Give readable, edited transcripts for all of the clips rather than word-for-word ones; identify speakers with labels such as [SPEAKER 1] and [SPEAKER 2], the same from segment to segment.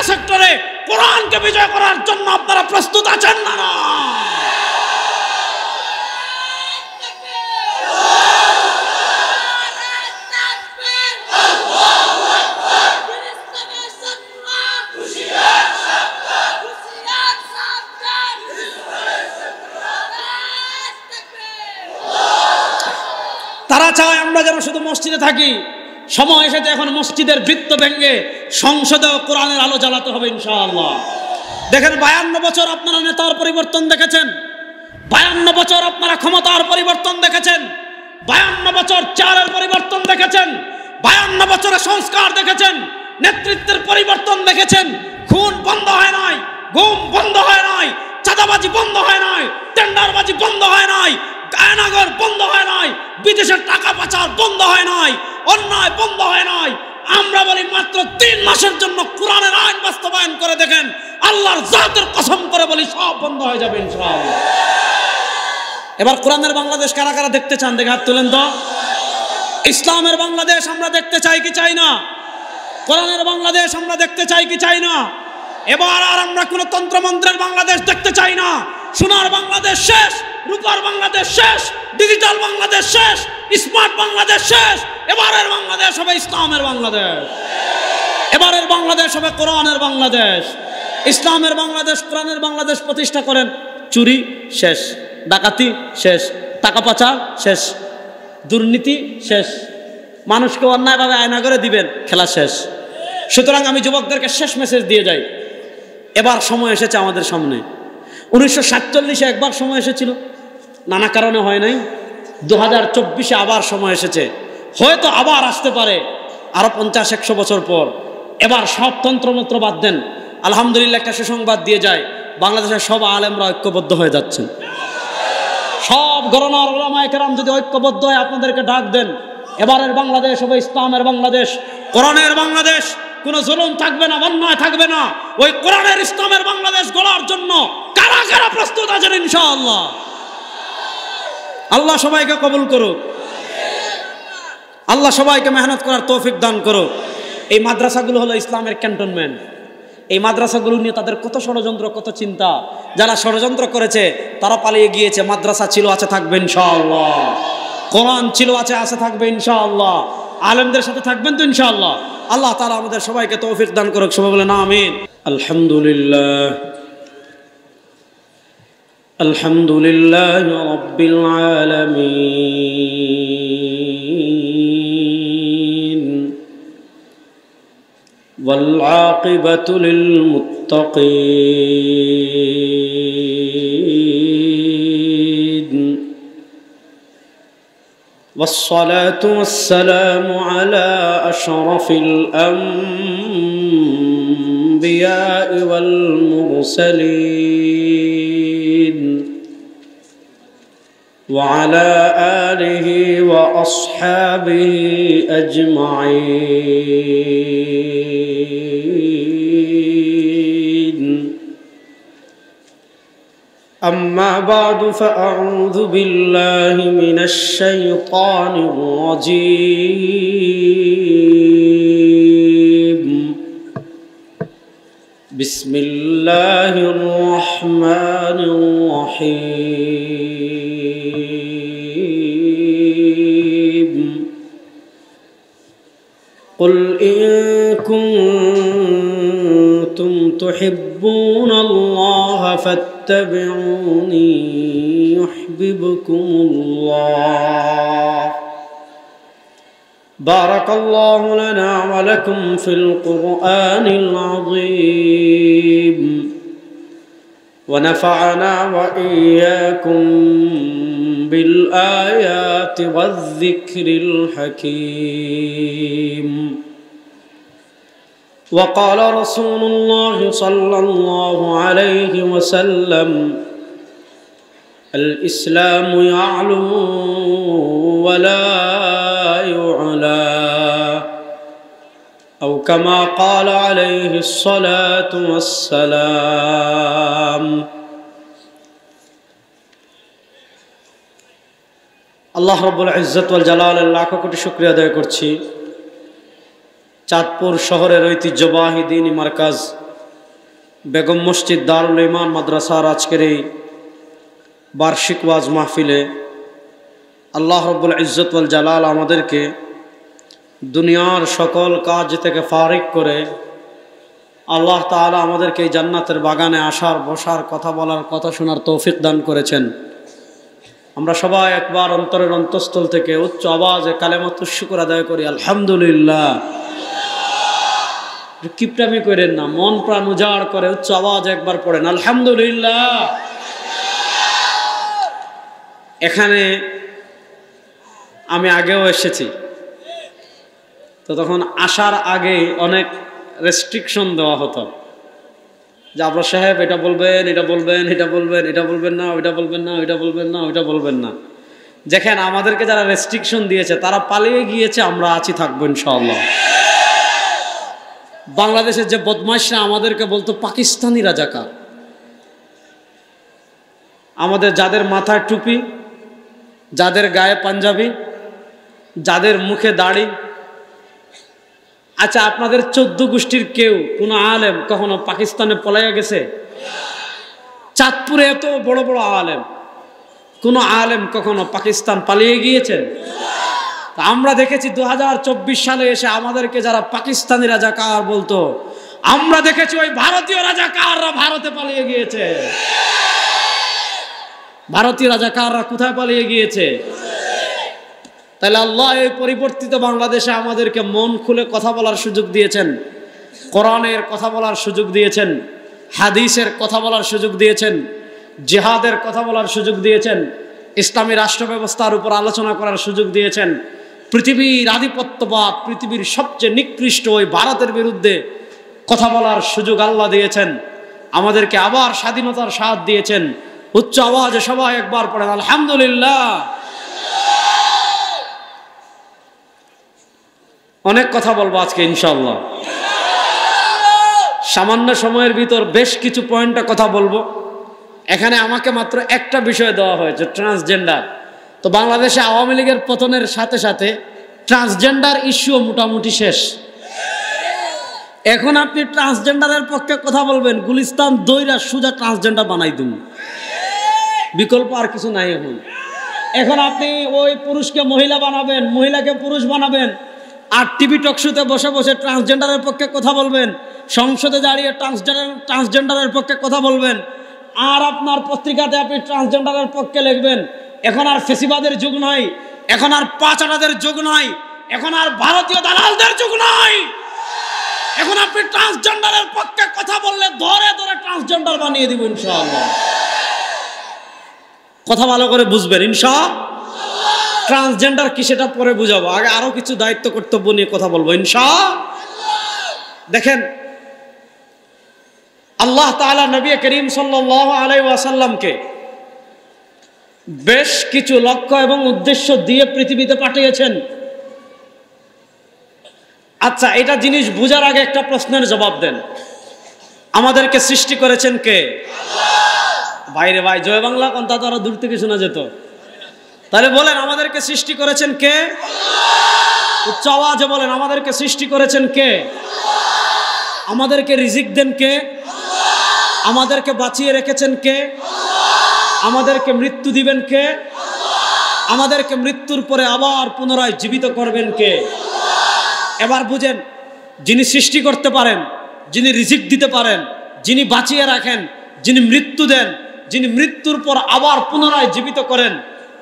[SPEAKER 1] সেক্টরে কোরআনকে বিজয় করার জন্য আপনারা প্রস্তুত আছেন না? তারা চায় আমরা যেন শুধু মসজিদে থাকি। সময় এসেছে এখন মসজিদের বৃত্ত ভেঙে সংসদেও কোরআনের আলো জ্বালাতে হবে ইনশাআল্লাহ। দেখেন 52 বছর আপনারা নেতার পরিবর্তন দেখেছেন, 52 বছর আপনারা ক্ষমতার পরিবর্তন দেখেছেন, 52 বছর চেয়ারের পরিবর্তন দেখেছেন, 52 বছরের সংস্কার দেখেছেন, নেতৃত্বের পরিবর্তন দেখেছেন। খুন বন্ধ হয় নাই, গুম বন্ধ হয় নাই, চাঁদাবাজি বন্ধ হয় নাই, টেন্ডারবাজি বন্ধ হয় নাই, গায়নাগর বন্ধ হয় নাই, বিদেশের টাকা পাচার বন্ধ হয় নাই, অন্যায় বন্ধ হয় নাই। আমরা বলি মাত্র 3 মাসের জন্য কোরআনের আইন বাস্তবায়ন করে দেখেন, আল্লাহর জাতের কসম করে বলি সব বন্ধ হয়ে যাবে ইনশাআল্লাহ। এবার কোরআনের বাংলাদেশ কারা কারা দেখতে চান দেখে হাত তুলেন তো। ইসলামের বাংলাদেশ আমরা দেখতে চাই কি চাই না? কোরআনের বাংলাদেশ আমরা দেখতে চাই কি চাই না? এবার আর আমরা কোন তন্ত্রমন্ত্রের বাংলাদেশ দেখতে চাই না। সোনার বাংলাদেশ শেষ, রূপার বাংলাদেশ শেষ, ডিজিটাল বাংলাদেশ শেষ, স্মার্ট বাংলাদেশ শেষ। এবারের বাংলাদেশ হবে ইসলামের বাংলাদেশ, এবারের বাংলাদেশ হবে কোরআনের বাংলাদেশ। ইসলামের বাংলাদেশ, কোরআনের বাংলাদেশ প্রতিষ্ঠা করেন। চুরি শেষ, ডাকাতি শেষ, টাকা পাচার শেষ, দুর্নীতি শেষ, মানুষকে অন্যায়ভাবে আয়না করে দিবেন, খেলা শেষ। সুতরাং আমি যুবকদেরকে শেষ মেসেজ দিয়ে যাই, এবার সময় এসেছে আমাদের সামনে। 1947-এ একবার সময় এসেছিল, নানা কারণে হয় নাই। 2024-এ আবার সময় এসেছে, হয়তো আবার আসতে পারে আরো 50-100 বছর পর। এবার সব তন্ত্রমন্ত্র বাদ দেন। আলহামদুলিল্লাহ একটা সুসংবাদ দিয়ে যায়, বাংলাদেশের সব আলেমরা ঐক্যবদ্ধ হয়ে যাচ্ছেন। সব গণনার ওলামায়ে কেরাম যদি ঐক্যবদ্ধ হয়ে আপনাদেরকে ডাক দেন, এবারের বাংলাদেশ হবে ইসলামের বাংলাদেশ, কোরআনের বাংলাদেশ। কোনো জুলুম থাকবে না, অন্যায় থাকবে না। ওই কোরআনের ইসলামের বাংলাদেশ গড়ার জন্য কারা কারা প্রস্তুত আছেন ইনশাআল্লাহ? আল্লাহ সবাইকে কবুল করুক, আল্লাহ সবাইকে মেহনত করার তৌফিক দান করুক। এই মাদ্রাসাগুলো হলো ইসলামের ক্যান্টনমেন্ট। এই মাদ্রাসাগুলো নিয়ে তাদের কত ষড়যন্ত্র, কত চিন্তা। যারা ষড়যন্ত্র করেছে তারা পালিয়ে গিয়েছে। মাদ্রাসা ছিল, আছে, থাকবে ইনশাআল্লাহ। কোরআন ছিল, আছে, থাকবে ইনশাআল্লাহ। আলেমদের সাথে থাকবেন তো ইনশাআল্লাহ। আল্লাহ তাআলা আমাদের সবাইকে তৌফিক দান করুক। সবাই বলেন আমিন। আলহামদুলিল্লাহ, আলহামদুলিল্লাহ রাব্বিল আলামিন ওয়াল আকিবাতু লিল মুত্তাকিন والصلاة والسلام على أشرف الأنبياء والمرسلين وعلى آله وأصحابه أجمعين. أما بعد فأعوذ بالله من الشيطان الرجيم. بسم الله الرحمن الرحيم. قل إن كنتم تحبون الله فاتبعوني يحببكم الله. بارك الله لنا ولكم في القرآن العظيم ونفعنا وإياكم بالآيات والذكر الحكيم. وقال رسول الله صلى الله عليه وسلم: الإسلام يعلو ولا يعلى، أو كما قال عليه الصلاة والسلام. আল্লাহ রাব্বুল ইজ্জত ওয়াল জালালের লাখ কোটি শুকরিয়া আদায় করছি। চাঁদপুর শহরের ঐতিহ্যবাহী দ্বীনি মার্কাজ বেগম মসজিদ দারুল ইমান মাদ্রাসার আজকের এই বার্ষিক ওয়াজ মাহফিলে আল্লাহ রব্বুল ইজ্জত ওয়াল জালাল আমাদেরকে দুনিয়ার সকল কাজ থেকে ফারিক করে আল্লাহ তাআলা আমাদেরকে এই জান্নাতের বাগানে আসার, বসার, কথা বলার, কথা শোনার তৌফিক দান করেছেন। আমরা সবাই একবার অন্তরের অন্তঃস্থল থেকে উচ্চ আওয়াজে কালেমাতুশ শুকর আদায় করি, আলহামদুলিল্লাহ। কিপটামি করেন না, মন প্রাণ উজাড় করে উচ্চ আওয়াজে একবার পড়েন আলহামদুলিল্লাহ। এখানে আমি আগেও এসেছি, তো তখন আসার আগে অনেক রেস্ট্রিকশন দেওয়া হতো যে আবরার সাহেব এটা বলবেন, এটা বলবেন, এটা বলবেন, এটা বলবেন না, ওইটা বলবেন না, ওইটা বলবেন না, ওইটা বলবেন না। দেখেন আমাদেরকে যারা রেস্ট্রিকশন দিয়েছে তারা পালিয়ে গিয়েছে, আমরা আছি, থাকবো ইনশাআল্লাহ। বাংলাদেশের যে বদমাইশরা আমাদেরকে বলতো পাকিস্তানি রাজাকার, আমাদের যাদের মাথায় টুপি, যাদের গায়ে পাঞ্জাবি, যাদের মুখে দাড়ি, আচ্ছা আপনাদের 14 গোষ্ঠীর কেউ কোন আলেম কখনো পাকিস্তানে পলাইয়া গেছে? চাঁদপুরে এত বড় বড় আলেম, কোন আলেম কখনো পাকিস্তান পালিয়ে গিয়েছেন? আমরা দেখেছি 2024 সালে এসে আমাদেরকে যারা পাকিস্তানি রাজাকার বলতো, আমরা দেখেছি ওই ভারতীয় রাজাকাররা ভারতে পালিয়ে গিয়েছে। ভারতীয় রাজাকাররা কোথায় পালিয়ে গিয়েছে? তাহলে আল্লাহ এই পরিবর্তিত বাংলাদেশে আমাদেরকে মন খুলে কথা বলার সুযোগ দিয়েছেন, কোরআনের কথা বলার সুযোগ দিয়েছেন, হাদিসের কথা বলার সুযোগ দিয়েছেন, জিহাদের কথা বলার সুযোগ দিয়েছেন, ইসলামী রাষ্ট্র ব্যবস্থার উপর আলোচনা করার সুযোগ দিয়েছেন। পৃথিবীর আধিপত্যবাদ, পৃথিবীর সবচেয়ে নিকৃষ্ট ওই ভারতের বিরুদ্ধে কথা বলার সুযোগ আল্লাহ দিয়েছেন। আমাদেরকে আবার স্বাধীনতার স্বাদ দিয়েছেন। উচ্চ আওয়াজে সবাই একবার পড়েন আলহামদুলিল্লাহ। অনেক কথা বলবো আজকে ইনশাআল্লাহ। সামান্য সময়ের ভিতর বেশ কিছু পয়েন্টে কথা বলবো। এখানে আমাকে মাত্র একটা বিষয় দেওয়া হয়েছে, ট্রান্সজেন্ডার। তো বাংলাদেশে আওয়ামী লীগের পতনের সাথে সাথে ট্রান্সজেন্ডার ইস্যুও মোটামুটি শেষ। এখন আপনি ট্রান্সজেন্ডারের পক্ষে কথা বলবেন, গুলিস্তান দইরা সুজা ট্রান্সজেন্ডার বানাই দিন, বিকল্প আর কিছু নাই। এখন আপনি ওই পুরুষকে মহিলা বানাবেন, মহিলাকে পুরুষ বানাবেন, আর টিভি টকশোতে বসে বসে ট্রান্সজেন্ডারের পক্ষে কথা বলবেন, সংসদে দাঁড়িয়ে ট্রান্সজেন্ডারের পক্ষে কথা বলবেন, আর আপনার পত্রিকাতে আপনি ট্রান্সজেন্ডারের পক্ষে লিখবেন। এখন আর ফেসিবাদের যুগ নয়, এখন আর পাচারাদের যুগ নয়, এখন আর ভারতীয় দালালদের যুগ নয়। এখন আপনি ট্রান্সজেন্ডারের পক্ষে কথা বললে ধরে ধরে ট্রান্সজেন্ডার বানিয়ে দিব ইনশাআল্লাহ। কথা ভালো করে বুঝবেন ইনশাআল্লাহ। ট্রান্সজেন্ডার কি সেটা পরে বুঝাবো, আগে আরো কিছু দায়িত্ব কর্তব্য নিয়ে কথা বলবো ইনশাআল্লাহ। দেখেন আল্লাহ তাআলা নবী করিম সাল্লাল্লাহু আলাইহি ওয়াসাল্লামকে বেশ কিছু লক্ষ্য এবং উদ্দেশ্য দিয়ে পৃথিবীতে পাঠিয়েছেন। আচ্ছা, এটা জিনিস বুঝার আগে একটা প্রশ্নের জবাব দেন, আমাদেরকে সৃষ্টি করেছেন কে? বাইরে ভাই জয় বাংলা কোন, তা তো আরো দূর থেকে শোনা যেত। তাহলে বলেন আমাদেরকে সৃষ্টি করেছেন কে? উচ্চ আওয়াজে বলেন আমাদেরকে সৃষ্টি করেছেন কে? আমাদেরকে রিজিক দেন কে? আমাদেরকে বাঁচিয়ে রেখেছেন কে? আমাদেরকে মৃত্যু দিবেন কে? আমাদেরকে মৃত্যুর পরে আবার পুনরায় জীবিত করবেন কে? এবার বুঝেন, যিনি সৃষ্টি করতে পারেন, যিনি রিজিক দিতে পারেন, যিনি বাঁচিয়ে রাখেন, যিনি মৃত্যু দেন, যিনি মৃত্যুর পর আবার পুনরায় জীবিত করেন,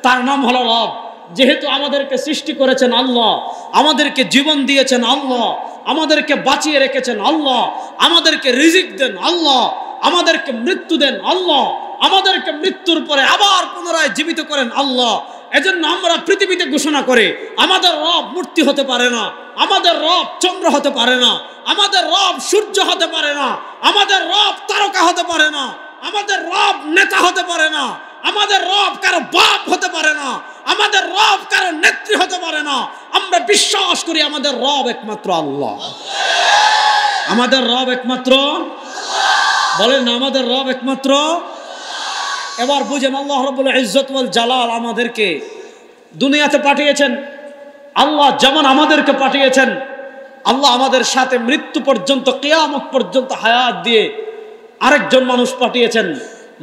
[SPEAKER 1] তার নাম হলো রব। যেহেতু আমাদেরকে সৃষ্টি করেছেন আল্লাহ, আমাদেরকে জীবন দিয়েছেন আল্লাহ, আমাদেরকে বাঁচিয়ে রেখেছেন আল্লাহ, আমাদেরকে রিজিক দেন আল্লাহ, আমাদেরকে মৃত্যু দেন আল্লাহ, আমাদেরকে মৃত্যুর পরে আবার পুনরায় জীবিত করেন আল্লাহ। এজন্য আমরা পৃথিবীতে ঘোষণা করে আমাদের রব মূর্তি হতে পারে না, আমাদের রব চন্দ্র হতে পারে না, আমাদের রব সূর্য হতে পারে না, আমাদের রব তারকা হতে পারে না, আমাদের রব নেতা হতে পারে না, আমাদের রব কারো বাপ হতে পারে না, আমাদের রব কারো নেত্রী হতে পারে না। আমরা বিশ্বাস করি আমাদের রব একমাত্র আল্লাহ। আমাদের রব একমাত্র, বলেন আমাদের রব একমাত্র। এবার বুঝেন আল্লাহ রাব্বুল ইজ্জত ওয়াল জালাল আমাদেরকে দুনিয়াতে পাঠিয়েছেন। আল্লাহ যেমন আমাদেরকে পাঠিয়েছেন, আল্লাহ আমাদের সাথে মৃত্যু পর্যন্ত, কিয়ামত পর্যন্ত হায়াত দিয়ে আরেকজন মানুষ পাঠিয়েছেন,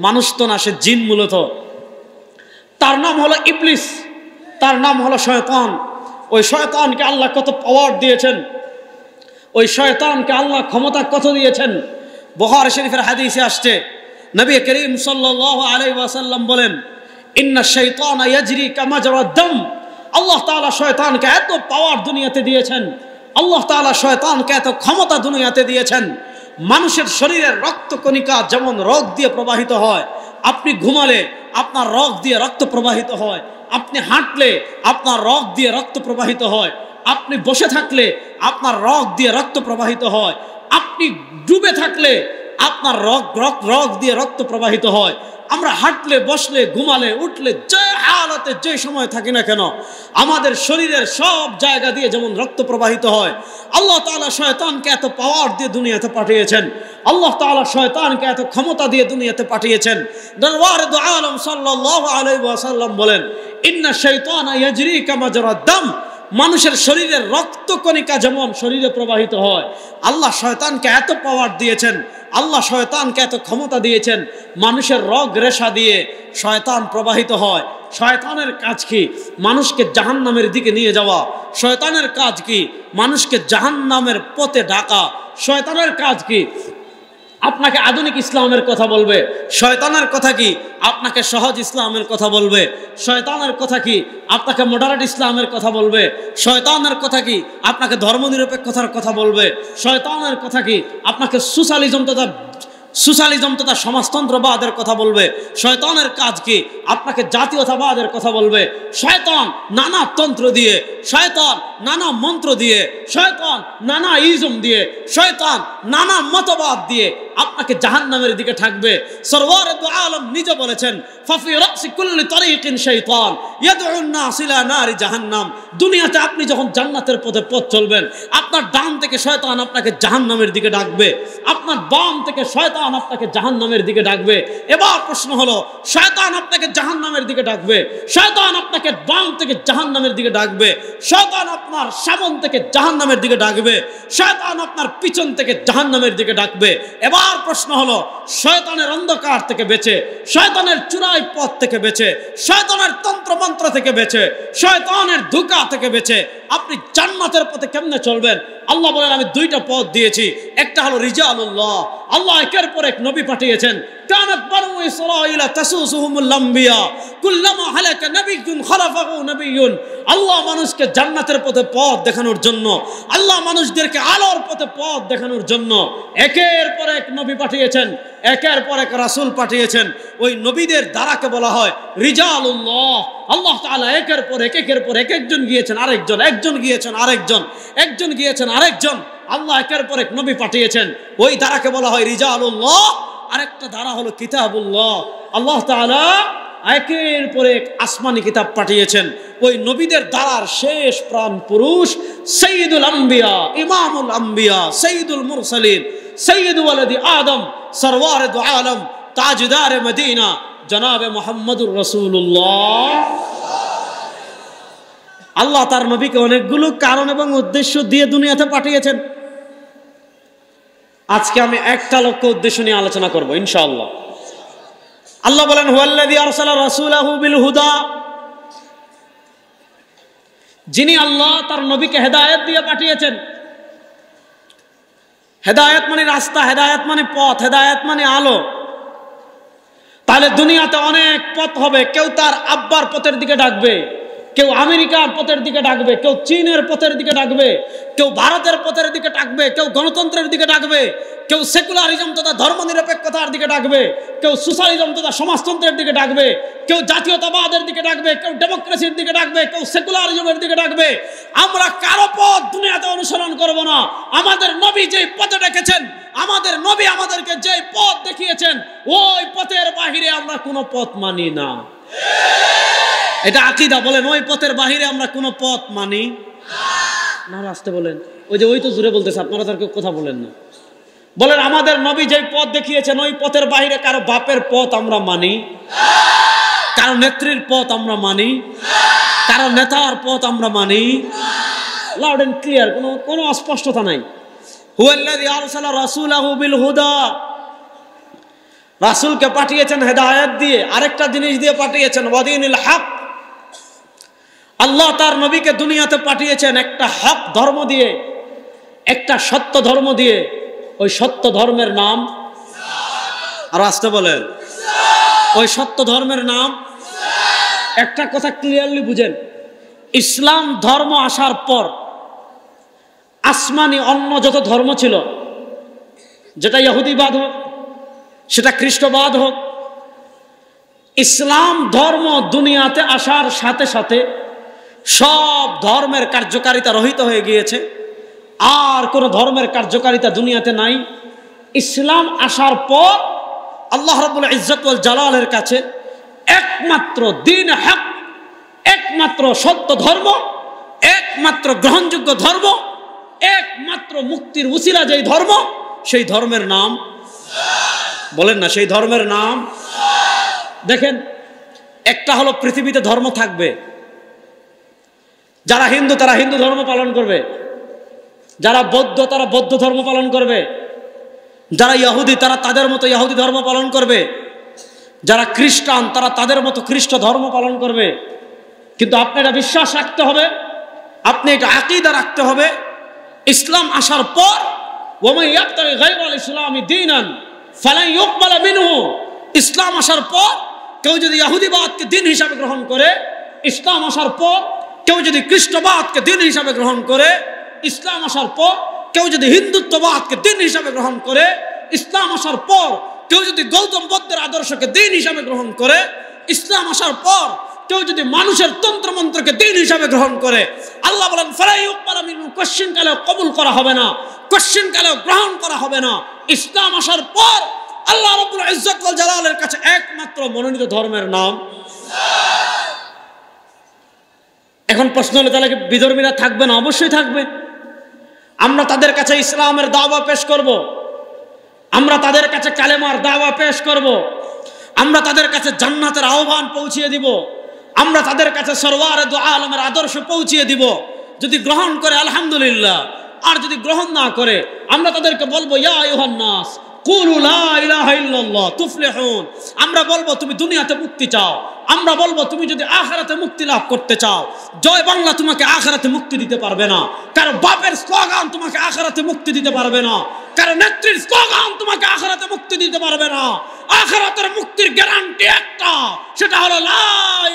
[SPEAKER 1] মানুষ তো না, সে জিন মূলত। তার নাম হলো ইবলিস, তার নাম হলো শয়তান। ওই শয়তানকে আল্লাহ কত পাওয়ার দিয়েছেন, ওই শয়তানকে আল্লাহ ক্ষমতা কত দিয়েছেন। বুখারী শরীফের হাদিসে আসছে, নবী করিম সাল্লাল্লাহু আলাইহি ওয়াসাল্লাম বলেন, ইন্না শাইতানা ইয়াজরি কামা জারাদ দাম। আল্লাহ তাআলা শয়তানকে এত পাওয়ার দুনিয়াতে দিয়েছেন, আল্লাহ তাআলা শয়তানকে এত ক্ষমতা দুনিয়াতে দিয়েছেন। মানুষের শরীরের রক্তকণিকা যেমন রগ দিয়ে প্রবাহিত হয়, আপনি ঘুমালে আপনার রগ দিয়ে রক্ত প্রবাহিত হয়, আপনি হাঁটলে আপনার রগ দিয়ে রক্ত প্রবাহিত হয়, আপনি বসে থাকলে আপনার রগ দিয়ে রক্ত প্রবাহিত হয়, আপনি ডুবে থাকলে আপনার রগ দিয়ে রক্ত প্রবাহিত হয়। আমরা হাঁটলে, বসলে, ঘুমালে, উঠলে, যে হালাতে যে সময় থাকি না কেন, আমাদের শরীরের সব জায়গা দিয়ে যেমন রক্ত প্রবাহিত হয়। আল্লাহ তাআলা শয়তানকে এত পাওয়ার দিয়ে দুনিয়াতে পাঠিয়েছেন, আল্লাহ তাআলা শয়তানকে এত ক্ষমতা দিয়ে দুনিয়াতে পাঠিয়েছেন। দরবারে দু আলম সাল্লাল্লাহু আলাইহি ওয়াসাল্লাম বলেন, ইন্না শাইতানা ইয়াজরি কামা জারাদ দাম। মানুষের শরীরের রক্তকণিকা যেমন শরীরে প্রবাহিত হয়, আল্লাহ শয়তানকে এত পাওয়ার দিয়েছেন, আল্লাহ শয়তানকে এত ক্ষমতা দিয়েছেন। মানুষের রগ রেশা দিয়ে শয়তান প্রবাহিত হয়। শয়তানের কাজ কি? মানুষকে জাহান্নামের দিকে নিয়ে যাওয়া। শয়তানের কাজ কি? মানুষকে জাহান্নামের পথে ডাকা। শয়তানের কাজ কি? আপনাকে আধুনিক ইসলামের কথা বলবে। শয়তানের কথা কি? আপনাকে সহজ ইসলামের কথা বলবে। শয়তানের কথা কি? আপনাকে মডারেট ইসলামের কথা বলবে। শয়তানের কথা কি? আপনাকে ধর্মনিরপেক্ষতার কথা বলবে। শয়তানের কথা কি? আপনাকে সোশ্যালিজম তথা সমাজতন্ত্রবাদের কথা বলবে। শয়তানের কাজ কি? আপনাকে জাতীয়তাবাদের কথা বলবে। শয়তান নানা তন্ত্র দিয়ে, শয়তান নানা মন্ত্র দিয়ে, শয়তান নানা ইজম দিয়ে, শয়তান নানা মতবাদ দিয়ে আপনাকে জাহান্নামের দিকে ঠাকবে। সরওয়ারে দু আলম নিজে বলেছেন, ফাফি রাসি কুল্লি তারিকিন শাইতান ইয়াদউন নাস ইলা নারি জাহান্নাম। দুনিয়াতে আপনি যখন জান্নাতের পথে পথ চলবেন, আপনার ডান থেকে শয়তান আপনাকে জাহান্নামের দিকে ডাকবে, আপনার বাম থেকে শয়তান আপনাকে জাহান্নামের দিকে ডাকবে। এবার প্রশ্ন হলো, শয়তান আপনাকে জাহান্নামের দিকে ডাকবে, শয়তান আপনাকে বাম থেকে জাহান্নামের দিকে ডাকবে, শয়তান আপনার সামনে থেকে জাহান্নামের দিকে ডাকবে, শয়তান আপনার পিছন থেকে জাহান্নামের দিকে ডাকবে। এবার প্রশ্ন হলো, শয়তানের অন্ধকার থেকে বেঁচে, শয়তানের চূড়াই পথ থেকে বেঁচে, শয়তানের তন্ত্রমন্ত্র থেকে বেঁচে, শয়তানের ধোঁকা থেকে বেঁচে আপনি জান্নাতের পথে কেমনে চলবেন? আল্লাহ বলেন, আমি দুইটা পথ দিয়েছি। একটা হলো রিজালুল্লাহ, আল্লাহ একের পর এক নবী পাঠিয়েছেন। কানাত বানু ইসরাঈলা তাসুসুহুমুল আম্বিয়া কুল্লামা হালাকা নাবিয়্যুন খালাফাহু নাবিয়্যুন। আল্লাহ মানুষকে জান্নাতের পথে পথ দেখানোর জন্য, আল্লাহ মানুষদেরকে আলোর পথে পথ দেখানোর জন্য একের পর এক নবী পাঠিয়েছেন, একের পর এক রাসূল পাঠিয়েছেন। ওই নবীদের দ্বারাকে বলা হয় রিজালুল্লাহ। আল্লাহ তাআলা একের পর এক একজন গিয়েছেন আরেকজন, একজন গিয়েছেন আরেকজন, একজন গিয়েছেন আরেকজন। আল্লাহ একের পর এক নবী পাঠিয়েছেন, ওই ধারাকে বলা হয় রিজালুল্লাহ। আরেকটা ধারা হলো কিতাবুল্লাহ। আল্লাহ তাআলা একের পর এক আসমানি কিতাব পাঠিয়েছেন। ওই নবীদের দ্বারার শেষ প্রাণ পুরুষ সাইয়্যিদুল আম্বিয়া, ইমামুল আম্বিয়া, সাইয়্যিদুল মুরসালিন, সাইয়্যিদু ওয়ালাদি আদম, সরওয়ারে দু আলম, তাজদারে মদিনা, জনাবে মুহাম্মদুর রাসূলুল্লাহ। আল্লাহ তার নবীকে অনেকগুলো কারণ এবং উদ্দেশ্য দিয়ে দুনিয়াতে পাঠিয়েছেন। আজকে আমি একটা লক্ষ্য উদ্দেশ্য নিয়ে আলোচনা করব ইনশাআল্লাহ। আল্লাহ বলেন, হুয়াল্লাযী আরসালা রাসূলাহু বিল হুদা। যিনি আল্লাহ তার নবীকে হেদায়েত দিয়ে পাঠিয়েছেন। হেদায়েত মানে রাস্তা, হেদায়েত মানে পথ, হেদায়েত মানে আলো। তাহলে দুনিয়াতে অনেক পথ হবে। কেউ তার আব্বার পথের দিকে ডাকবে, কেউ আমেরিকার পথের দিকে ডাকবে, কেউ চীনের পথের দিকে ডাকবে, কেউ ভারতের পথের দিকে ডাকবে, কেউ গণতন্ত্রের দিকে ডাকবে, কেউ সেকুলারিজম তথা ধর্মনিরপেক্ষতার দিকে ডাকবে, কেউ সোশ্যালিজম তথা সমাজতন্ত্রের দিকে ডাকবে, কেউ জাতীয়তাবাদের দিকে ডাকবে, কেউ ডেমোক্রেসির দিকে ডাকবে, কেউ সেকুলারিজমের দিকে ডাকবে। আমরা কারো পথ দুনিয়াতে অনুসরণ করব না। আমাদের নবী যেই পথে ডেকেছেন, আমাদের নবী আমাদেরকে যেই পথ দেখিয়েছেন, ওই পথের বাহিরে আমরা কোনো পথ মানি না। এটা আকীদা। বলেন, ওই পথের বাহিরে আমরা কোনো পথ মানি না। আসতে বলেন, ওই তো জোরে বলতেছে, আপনারা তার কেউ কথা বলেন না। বলেন, আমাদের নবী যেই পথ দেখিয়েছেন, ওই পথের বাহিরে কারো বাপের পথ আমরা মানি, কারো নেত্রীর পথ আমরা মানি, কারো নেতার পথ আমরা মানি। লাউড এন্ড ক্লিয়ার, কোনো অস্পষ্টতা নাই। হুয়াল্লাযী আরসালা রাসূলাহু বিল হুদা। রাসূলকে পাঠিয়েছেন হেদায়েত দিয়ে, আরেকটা জিনিস দিয়ে পাঠিয়েছেন ওয়াদিনুল হক। আল্লাহ তার নবীকে দুনিয়াতে পাঠিয়েছেন একটা হক ধর্ম দিয়ে, একটা সত্য ধর্ম দিয়ে। ওই সত্য ধর্মের নাম, আর আসতে বলেন, ওই সত্য ধর্মের নাম। একটা কথা ক্লিয়ারলি বুঝেন, ইসলাম ধর্ম আসার পর আসমানি অন্য যত ধর্ম ছিল, যেটা ইহুদিবাদ হোক, সেটা খ্রিস্টবাদ হোক, ইসলাম ধর্ম দুনিয়াতে আসার সাথে সাথে সব ধর্মের কার্যকারিতা রহিত হয়ে গিয়েছে। আর কোন ধর্মের কার্যকারিতা দুনিয়াতে নাই। ইসলাম আসার পর আল্লাহ রাব্বুল ইজ্জত ওয়াল জালালের কাছে একমাত্র দ্বীন হক, একমাত্র সত্য ধর্ম, একমাত্র গ্রহণযোগ্য ধর্ম, একমাত্র মুক্তির উসিলা যেই ধর্ম, সেই ধর্মের নাম বলেন না, সেই ধর্মের নাম। দেখেন, একটা হলো পৃথিবীতে ধর্ম থাকবে, যারা হিন্দু তারা হিন্দু ধর্ম পালন করবে, যারা বৌদ্ধ তারা বৌদ্ধ ধর্ম পালন করবে, যারা ইহুদি তারা তাদের মতো ইহুদি ধর্ম পালন করবে, যারা খ্রিস্টান তারা তাদের মতো খ্রিস্ট ধর্ম পালন করবে। কিন্তু আপনি এটা বিশ্বাস রাখতে হবে, আপনি এটা আকীদা রাখতে হবে, ইসলাম আসার পর ওয়ামান ইয়াবতাগি গায়রাল ইসলামি দীনান ফালান ইউকবালা মিনহু, ইসলাম আসার পর কেউ যদি ইহুদিবাদকে দিন হিসাবে গ্রহণ করে, ইসলাম আসার পর কেউ যদি খ্রিস্টবাদকে দিন হিসাবে গ্রহণ করে, ইসলাম আসার পর কেউ যদি হিন্দুত্ববাদকে দিন হিসাবে গ্রহণ করে, ইসলাম আসার পর কেউ যদি গৌতম বুদ্ধের আদর্শকে দিন হিসাবে গ্রহণ করে, ইসলাম আসার পর কেউ যদি মানুষের তন্ত্রমন্ত্রকে দিন হিসাবে গ্রহণ করে, আল্লাহ বলেন ফালা ইউকবালা মিনহু, কোশ্চেন কালেও কবুল করা হবে না, কোশ্চেন কালেও গ্রহণ করা হবে না। ইসলাম আসার পর আল্লাহ রাব্বুল ইজ্জত ওয়াল জালালের কাছে একমাত্র মনোনীত ধর্মের নাম। এখন প্রশ্ন হলো, তাহলে কি বিধর্মীরা থাকবে না? অবশ্যই থাকবে। আমরা তাদের কাছে ইসলামের দাওয়া পেশ করব, আমরা তাদের কাছে কালেমার দাওয়া পেশ করব, আমরা তাদের কাছে জান্নাতের আহ্বান পৌঁছিয়ে দিব, আমরা তাদের কাছে সরওয়ারে দু আলমের আদর্শ পৌঁছিয়ে দিব। যদি গ্রহণ করে আলহামদুলিল্লাহ, আর যদি গ্রহণ না করে আমরা তাদেরকে বলবো ইয়া আইয়ুহান নাস কুলু লা ইলাহা ইল্লাল্লাহ তুফলিহুন। আমরা বলবো তুমি দুনিয়াতে মুক্তি চাও, আমরা বলবো তুমি যদি আখিরাতে মুক্তি লাভ করতে চাও, জয় বাংলা তোমাকে আখিরাতে মুক্তি দিতে পারবে না। কারণ বাপের স্লোগান তোমাকে আখিরাতে মুক্তি দিতে পারবে না, কারণ নেত্রীর স্লোগান তোমাকে আখিরাতে মুক্তি দিতে পারবে না। আখিরাতের মুক্তির গ্যারান্টি একটা, সেটা হলো লা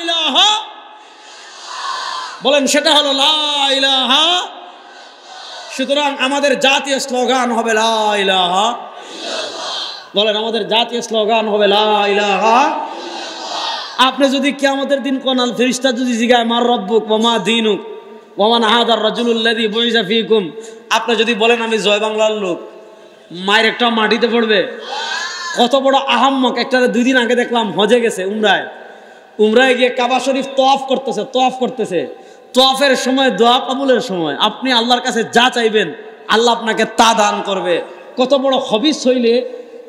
[SPEAKER 1] ইলাহা, বলেন সেটা হলো লা ইলাহা। সুতরাং আমাদের জাতীয় স্লোগান হবে লা ইলাহা, বলেন আমাদের জাতীয় স্লোগান হবে লা ইলাহা। আপনি যদি কিয়ামতের দিন কোন আল ফেরেশতা যদি জিজ্ঞাসা মার রব্বুক ওয়া মা দীনুক ওয়া মান হাদার রাজুলুল লাযী বুইসা ফীকুম, আপনি যদি বলেন আমি জয় বাংলার লোক, মায়ের একটা মাটিতে পড়বে। কত বড় আহাম্মক! একটা 2 দিন আগে দেখলাম হজে গেছে, উমরায় গিয়ে কাবা শরীফ তওয়াফ করতেছে। তওয়াফের সময় দোয়া কবুলের সময় আপনি আল্লাহর কাছে যা চাইবেন আল্লাহ আপনাকে তা দান করবে। কত বড় হবিস হইলে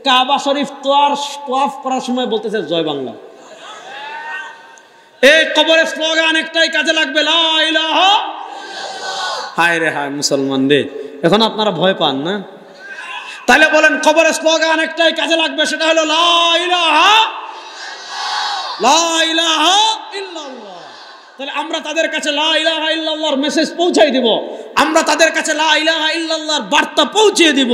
[SPEAKER 1] কাবা শরীফ তওয়াফ করার সময় বলতেছে জয় বাংলা। এই কবরের স্লোগান একটাই কাজে লাগবে, লা ইলাহা। হায় রে হায় মুসলমান রে, এখন আপনারা ভয় পান না? তাহলে বলেন কবরের স্লোগান একটাই কাজে লাগবে, সেটা হলো লা ইলাহা, লা ইলাহা ইল্লাল্লাহ। তাহলে আমরা তাদের কাছে লা ইলাহা ইল্লাল্লাহর মেসেজ পৌঁছাই দিব, আমরা তাদের কাছে লা ইলাহা ইল্লাল্লাহর বার্তা পৌঁছিয়ে দিব।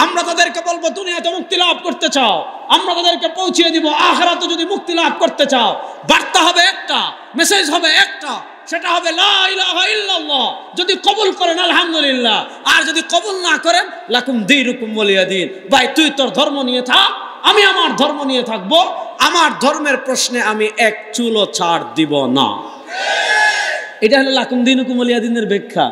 [SPEAKER 1] আমরা তাদেরকে বলবো দুনিয়াতে মুক্তি লাভ করতে চাও, আমরা তাদেরকে পৌঁছিয়ে দিব আখিরাতে যদি মুক্তি লাভ করতে চাও। বার্তা হবে একটা, মেসেজ হবে একটা, সেটা হবে লা ইলাহা ইল্লাল্লাহ। যদি কবুল করেন আলহামদুলিল্লাহ, আর যদি কবুল না করেন লাকুম দীনুকুম ওয়ালিয়া দীন। ভাই তুই তোর ধর্ম নিয়ে থাক, আমি আমার ধর্ম নিয়ে থাকবো। আমার ধর্মের প্রশ্নে আমি এক চুলও ছাড় দিব না। এটা হলো লাকুম দীনুকুম ওয়ালিয়া দীনের ব্যাখ্যা।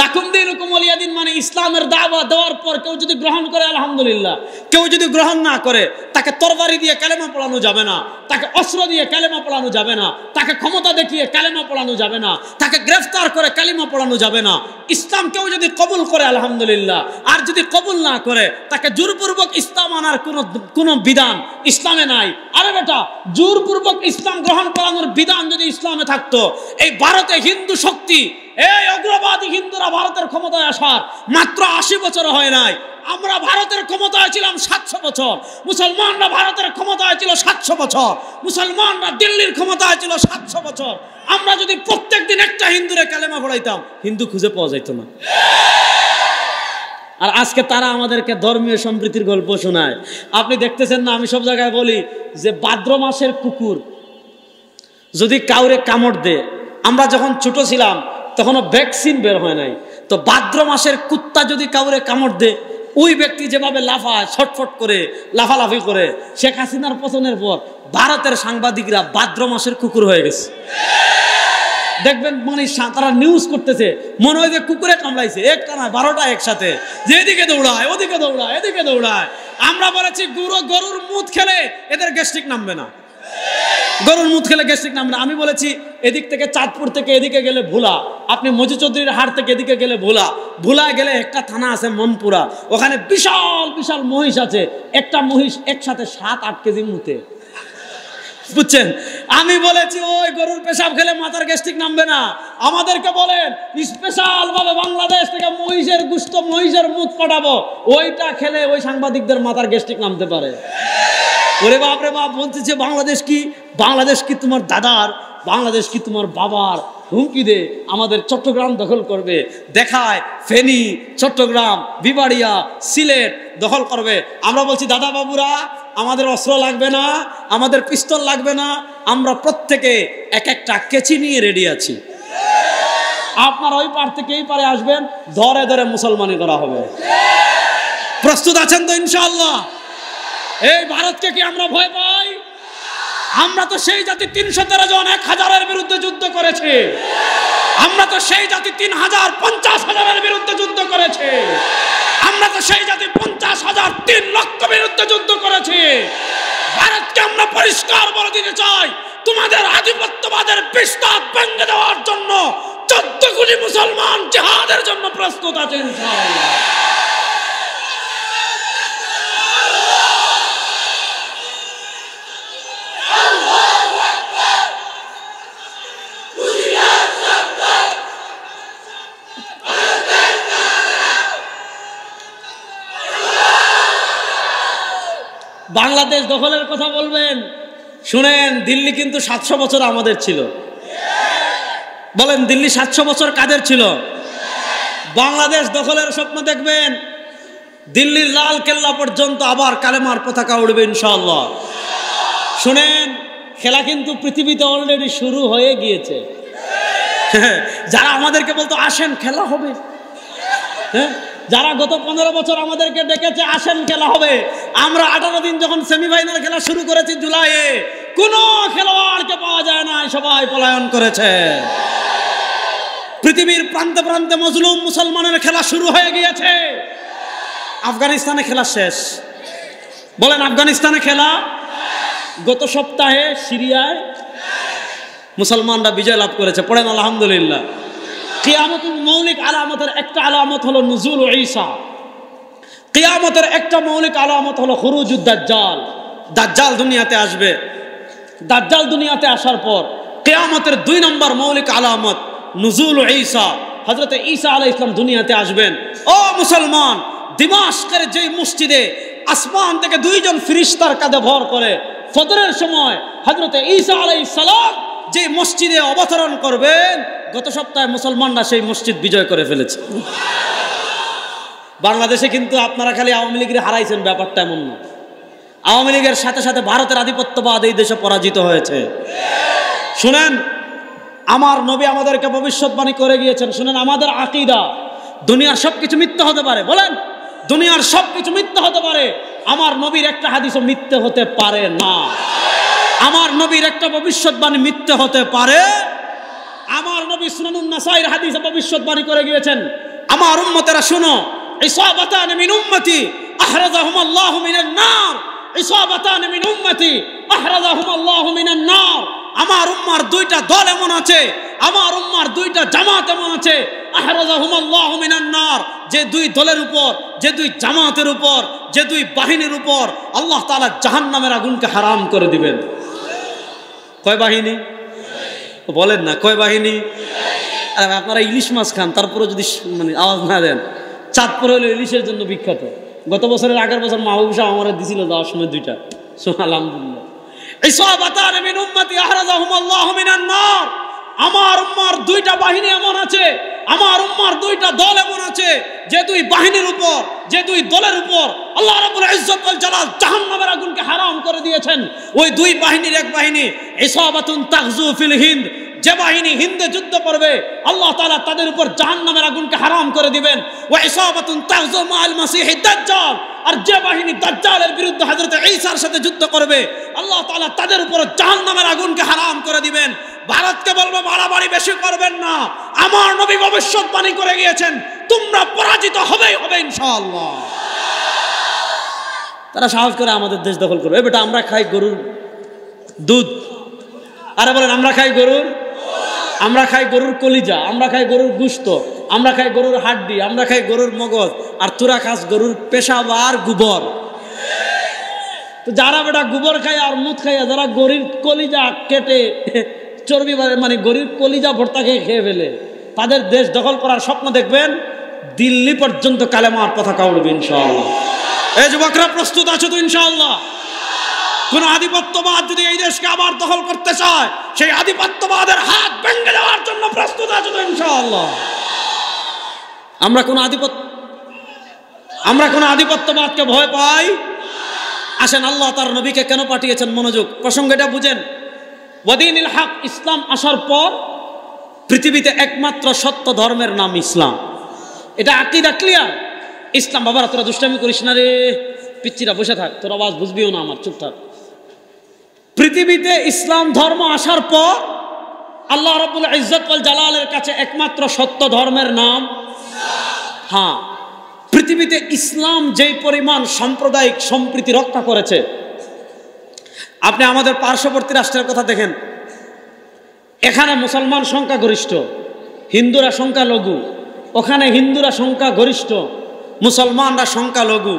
[SPEAKER 1] লাকুম দীনুকুম ওয়ালিয়া দীন মানে ইসলামের দাওয়া দেওয়ার পর কেউ যদি গ্রহণ করে আলহামদুলিল্লাহ, কেউ যদি গ্রহণ না করে তাকে তরবারি দিয়ে কালেমা পড়ানো যাবে না, তাকে অস্ত্র দিয়ে কালেমা পড়ানো যাবে না, তাকে ক্ষমতা দেখিয়ে কালেমা পড়ানো যাবে না, তাকে গ্রেফতার করে কালেমা পড়ানো যাবে না। ইসলাম কেউ যদি কবুল করে আলহামদুলিল্লাহ, আর যদি কবুল না করে তাকে জোরপূর্বক ইসলাম আনার কোনো বিধান ইসলামে নাই। আরে বেটা, জোরপূর্বক ইসলাম গ্রহণ করানোর বিধান যদি ইসলামে থাকতো, এই ভারতে হিন্দু শক্তি, এই অগ্রবাদী হিন্দুরা ভারতের ক্ষমতায় আসার মাত্র 80 বছর হয় নাই। আমরা ভারতের ক্ষমতায় ছিলাম 700 বছর, মুসলমানরা ভারতের ক্ষমতায় ছিল 700 বছর, মুসলমানরা দিল্লির ক্ষমতায় ছিল 700 বছর। আমরা যদি প্রত্যেকদিন একটা হিন্দুরে কালেমা পড়াইতাম, হিন্দু খুঁজে পাওয়া যাইত না। আর আজকে তারা আমাদেরকে ধর্মীয় সম্প্রীতির গল্প শোনায়। আপনি দেখতেছেন না, আমি সব জায়গায় বলি যে ভাদ্র মাসের কুকুর যদি কাউরে কামড় দেয়, আমরা যখন ছোট ছিলাম তখনও ভ্যাকসিন বের হয় নাই, তো ভাদ্র মাসের কুত্তা যদি কাউরে কামড় দেয়, ওই ব্যক্তি যেভাবে লাফায়, ছটফট করে, লাফালাফি করে, শেখ হাসিনার পতনের পর ভারতের সাংবাদিকরা ভাদ্র মাসের কুকুর হয়ে গেছে। দেখবেন মানে তারা নিউজ করতেছে, মনে হয় যে কুকুরে কামড়াইছে, একটা না 12টা একসাথে, যে এদিকে দৌড়ায়, ওদিকে দৌড়ায়, এদিকে দৌড়ায়। আমরা বলেছি গরুর মুত খেলে এদের গ্যাস্ট্রিক নামবে না, গরুর মুত খেলে গ্যাস্ট্রিক নামবে না। আমি বলেছি এদিক থেকে চাঁদপুর থেকে এদিকে গেলে ভোলা, আপনি মজি চৌধুরীর হাট থেকে এদিকে গেলে ভোলা গেলে একটা থানা আছে মনপুরা, ওখানে বিশাল বিশাল মহিষ আছে, একটা মহিষ একসাথে 7-8 কেজি মুতে, বুঝছেন? আমি বলেছি ওই গরুর পেশাব খেলে মাথার গ্যাস্ট্রিক নামবে না। আমাদেরকে বলেন স্পেশাল ভাবে বাংলাদেশ থেকে মহিষের গুস্ত, মহিষের মুখ পাঠাবো, ওইটা খেলে ওই সাংবাদিকদের মাথার গ্যাস্ট্রিক নামতে পারে। ওরে বাপ রে বাপ, বলতেছে বাংলাদেশ কি তোমার দাদার, বাংলাদেশ কি তোমার বাবার? হুমকি দে আমাদের চট্টগ্রাম দখল করবে, দেখায় ফেনী, চট্টগ্রাম, বিবাড়িয়া, সিলেট দখল করবে। আমরা বলছি দাদা বাবুরা, আমাদের অস্ত্র লাগবে না, আমাদের পিস্তল লাগবে না, আমরা প্রত্যেকে এক একটা কেচি নিয়ে রেডি আছি। আপনার ওই পার থেকে এই পারে আসবেন, ধরে ধরে মুসলমানি করা হবে। প্রস্তুত আছেন তো ইনশাআল্লাহ? এই ভারতকে কি আমরা ভয় পাই? আমরা তো সেই জাতি 313 জন 1000-এর বিরুদ্ধে যুদ্ধ করেছে। আমরা তো সেই জাতি 3000-50,000-এর বিরুদ্ধে যুদ্ধ করেছে। আমরা তো সেই জাতি 50,000 3 লক্ষ বিরুদ্ধে যুদ্ধ করেছে। ভারতকে আমরা পরিষ্কার বলে দিতে চাই, তোমাদের আধিপত্যবাদের বিস্তার ভেঙে দেওয়ার জন্য 14 কোটি মুসলমান জিহাদের জন্য প্রস্তুত আছে ইনশাআল্লাহ। বাংলাদেশ দখলের কথা বলবেন, শুনেন, দিল্লি কিন্তু 700 বছর আমাদের ছিল। বলেন দিল্লি 700 বছর কাদের ছিল? বাংলাদেশ দখলের স্বপ্ন দেখবেন, দিল্লির লাল কেল্লা পর্যন্ত আবার কালেমার পতাকা উড়বে ইনশাআল্লাহ। শুনেন, খেলা কিন্তু পৃথিবীতে অলরেডি শুরু হয়ে গিয়েছে। যারা আমাদেরকে বলতো আসেন খেলা হবে, হ্যাঁ, যারা গত 15 বছর আমাদেরকে ডেকেছে আসেন খেলা হবে, আমরা 18 দিন যখন সেমিফাইনাল খেলা শুরু করেছি জুলাইয়ে, কোনো খেলোয়াড়কে পাওয়া যায় না, সবাই পলায়ন করেছে। পৃথিবীর প্রান্তে প্রান্তে মজলুম মুসলমানের খেলা শুরু হয়ে গিয়েছে। আফগানিস্তানে খেলা শেষ। বলেন আফগানিস্তানে খেলা, গত সপ্তাহে সিরিয়ায় মুসলমানরা বিজয় লাভ করেছে। পড়েন আলহামদুলিল্লাহ। কিয়ামতের মৌলিক আলামতের একটা আলামত হলো নুজুল ঈসা। কিয়ামতের একটা মৌলিক আলামত হলো খুরুজুদ দাজ্জাল। দাজ্জাল দুনিয়াতে আসবে। দাজ্জাল দুনিয়াতে আসার পর কিয়ামতের 2 নম্বর মৌলিক আলামত নুজুল ঈসা। হযরত ঈসা আলাইহিস সালাম দুনিয়াতে আসবেন। ও মুসলমান, দিমাশকের যে মসজিদে আসমান থেকে 2 জন ফেরেশতার কাঁধে ভর করে ফজরের সময় হযরত ঈসা আলাইহিস সালাম যে মসজিদে অবতরণ করবেন, গত সপ্তাহে মুসলমানরা সেই মসজিদ বিজয় করে ফেলেছে। বাংলাদেশে কিন্তু আপনারা খালি আওয়ামী লীগের হারাইছেন, ব্যাপারটা এমন না। আওয়ামী লীগের সাথে সাথে ভারতের আধিপত্যবাদ এই দেশে পরাজিত হয়েছে। শুনেন, আমার নবী আমাদেরকে ভবিষ্যৎবাণী করে গিয়েছেন। শুনেন, আমাদের আকীদা, দুনিয়ার সবকিছু মিথ্যা হতে পারে। বলেন, দুনিয়ার সবকিছু মিথ্যা হতে পারে, আমার নবীর একটা হাদিসও মিথ্যে হতে পারে না। আমার নবীর একটা ভবিষ্যৎবাণী মিথ্যে হতে পারে। আমার নবী সুনানুন নাসাইর হাদিসে ভবিষ্যৎবাণী করে গিয়েছেন, আমার উম্মতেরা শুনো, ইসাবাতান মিন উম্মতি আহরাজাহুম আল্লাহু মিনান নার, ইসাবাতান মিন উম্মতি আহরাজাহুম আল্লাহু মিনান নার। আমার উম্মার 2টা দল এমন আছে, আমার উম্মার দুইটা জামাত এমন আছে আহরাজাহুমুল্লাহু মিনান নার, যে দুই দলের উপর, যে দুই জামাতের উপর, যে দুই বাহিনীর উপর আল্লাহ তাআলা জাহান্নামের আগুনকে হারাম করে দিবেন। কয় বাহিনী বলেন না, কয় বাহিনী? আর আপনারা ইলিশ মাছ খান, তারপরে যদি মানে আওয়াজ না দেন। চাঁদপুর হলো ইলিশের জন্য বিখ্যাত। গত বছরের আগের বছর মাহবুব সাহেব আমার দিছিল যাওয়ার সময় দুইটা। আলহামদুলিল্লাহ। ইসাবাতান মিন উম্মতি আহরাজাহুমুল্লাহু মিনান নার, আমার উম্মার দুইটা বাহিনী এমন আছে, আমার উম্মার দুইটা দল এমন আছে, যে দুই বাহিনীর উপর, যে দুই দলের উপর আল্লাহ রাব্বুল ইজ্জত ওয়াল জালাল জাহান্নামের আগুনকে হারাম করে দিয়েছেন। ওই দুই বাহিনীর এক বাহিনী ইসাবাতুন তাগজু ফিল হিন্দ, যে বাহিনী হিন্দে যুদ্ধ করবে আল্লাহ তাআলা তাদের উপর জাহান্নামের আগুনকে হারাম করে দিবেন। ওয়া ইসাবাতুন তাগজু মাআল মাসিহিদ দাজ্জাল, আর যে বাহিনী দাজ্জালের বিরুদ্ধে হযরত ঈসার সাথে যুদ্ধ করবে আল্লাহ তাআলা তাদের উপর জাহান্নামের আগুনকে হারাম করে দিবেন। ভারতকে বলবো বাড়াবাড়ি বেশি করবেন না, আমার নবী ভবিষ্যৎবাণী করে গিয়েছেন তোমরা পরাজিত হবেই হবে ইনশাআল্লাহ। তারা সাহস করে আমাদের দেশ দখল করবে। বেটা আমরা খাই গরুর দুধ, আরে বলেন আমরা খাই গরুর, আমরা খাই গরুর কলিজা, আমরা খাই গরুর গোশত, আমরা খাই গরুর হাড্ডি, আমরা খাই গরুর মগজ, আর তোরা খাস গরুর পেশাব আর গোবর। তো যারা বেটা গোবর খায় আর মুত খাইয়া যারা গরুর কলিজা কেটে চর্বি মানে গরুর কলিজা ভর্তা খেয়ে ফেলে, তাদের দেশ দখল করার স্বপ্ন দেখবেন, দিল্লি পর্যন্ত কালেমার পতাকা উড়বে ইনশাআল্লাহ। এই যুবকরা প্রস্তুত আছো তো ইনশাআল্লাহ? কোন আধিপত্যবাদ যদি এই দেশকে আবার দখল করতে চায়, সেই আধিপত্যবাদের হাত ভেঙে দেওয়ার জন্য প্রস্তুত আছো তো ইনশাআল্লাহ? আমরা কোন আধিপত্যবাদকে ভয় পাই? আসেন আল্লাহ তার নবীকে কেন পাঠিয়েছেন, মনোযোগ প্রসঙ্গটা বুঝেন। ওয়াদিনিল হক, ইসলাম আসার পর পৃথিবীতে একমাত্র সত্য ধর্মের নাম ইসলাম। এটা আকীদা ক্লিয়ার। ইসলাম, বাবারা তোরা দুষ্টামি করিস না রে, পিচ্চিরা বসে থাক, তোর আওয়াজ বুঝবিও না আমার, চুপ থাক। পৃথিবীতে ইসলাম ধর্ম আসার পর আল্লাহ রাব্বুল ইজ্জত ওয়াল জালালের কাছে একমাত্র সত্য ধর্মের নাম, হ্যাঁ, পৃথিবীতে ইসলাম যেই পরিমাণ সাম্প্রদায়িক সম্প্রীতি রক্ষা করেছে, আপনি আমাদের পার্শ্ববর্তী রাষ্ট্রের কথা দেখেন, এখানে মুসলমান সংখ্যা গরিষ্ঠ, হিন্দুরা সংখ্যা লঘু, ওখানে হিন্দুরা সংখ্যা গরিষ্ঠ, মুসলমানরা সংখ্যা লঘু।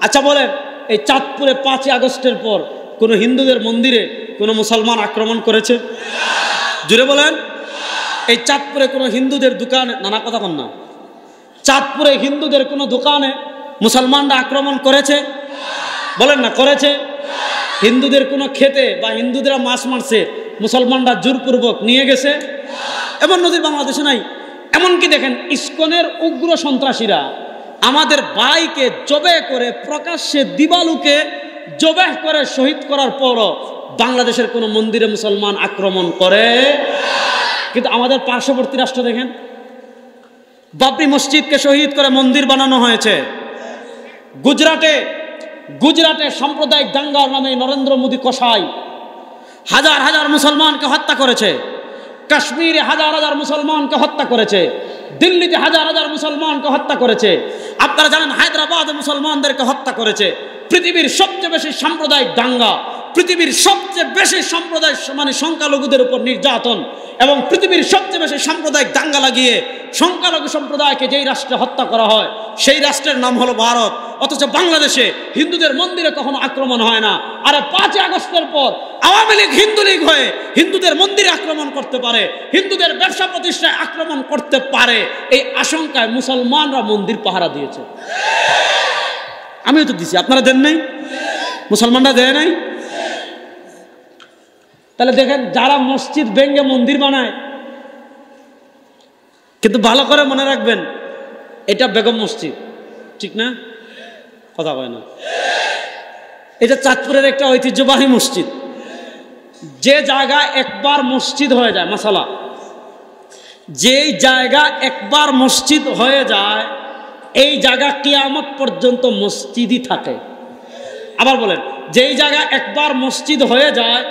[SPEAKER 1] আচ্ছা বলেন, এই চাঁদপুরে 5 আগস্টের পর কোনো হিন্দুদের মন্দিরে কোনো মুসলমান আক্রমণ করেছে? জুড়ে বলেন। এই চাঁদপুরে কোনো হিন্দুদের দোকানে, নানা কথা কন না, চাঁদপুরে হিন্দুদের কোনো দোকানে মুসলমানরা আক্রমণ করেছে? বলেন না, করেছে? হিন্দুদের কোনো খেতে বা হিন্দুদেরা মাছ মারছে, মুসলমানরা জোরপূর্বক নিয়ে গেছে? এমন নজির বাংলাদেশে নাই। এমনকি দেখেন, ইসকনের উগ্র সন্ত্রাসীরা আমাদের ভাইকে জবে করে, প্রকাশ্যে দিবালুকে জবে করে শহীদ করার পরও বাংলাদেশের কোনো মন্দিরে মুসলমান আক্রমণ করে? কিন্তু আমাদের পার্শ্ববর্তী রাষ্ট্র দেখেন, বাবরি মসজিদকে শহীদ করে মন্দির বানানো হয়েছে। গুজরাটে সাম্প্রদায়িক দাঙ্গার নামে নরেন্দ্র মোদী কসাই হাজার হাজার মুসলমানকে হত্যা করেছে। কাশ্মীরে হাজার হাজার মুসলমানকে হত্যা করেছে। দিল্লিতে হাজার হাজার মুসলমানকে হত্যা করেছে। আপনারা জানেন হায়দ্রাবাদে মুসলমানদেরকে হত্যা করেছে। পৃথিবীর সবচেয়ে বেশি সাম্প্রদায়িক দাঙ্গা, পৃথিবীর সবচেয়ে বেশি সম্প্রদায় মানে সংখ্যালঘুদের উপর নির্যাতন, এবং পৃথিবীর সবচেয়ে বেশি সাম্প্রদায়িক দাঙ্গা লাগিয়ে সংখ্যালঘু সম্প্রদায়কে যেই রাষ্ট্রে হত্যা করা হয় সেই রাষ্ট্রের নাম হলো ভারত। অথচ বাংলাদেশে হিন্দুদের মন্দিরে কখনো আক্রমণ হয় না। আর 5 আগস্টের পর আওয়ামী লীগ হিন্দু লীগ হয়ে হিন্দুদের মন্দিরে আক্রমণ করতে পারে, হিন্দুদের ব্যবসা প্রতিষ্ঠায় আক্রমণ করতে পারে, এই আশঙ্কায় মুসলমানরা মন্দির পাহারা দিয়েছে। আমিও তো দিছি, আপনারা দেন নাই? মুসলমানরা দেয় নাই? তাহলে দেখেন, যারা মসজিদ ভেঙে মন্দির বানায়, কিন্তু ভালো করে মনে রাখবেন, এটা বেগম মসজিদ, ঠিক না? কথা কয় না। এটা চাঁদপুরের একটা ঐতিহ্যবাহী মসজিদ। যে জায়গা একবার মসজিদ হয়ে যায়, মাসালা, যেই জায়গা একবার মসজিদ হয়ে যায়, এই জায়গা কিয়ামত পর্যন্ত মসজিদই থাকে। আবার বলেন, যেই জায়গা একবার মসজিদ হয়ে যায়,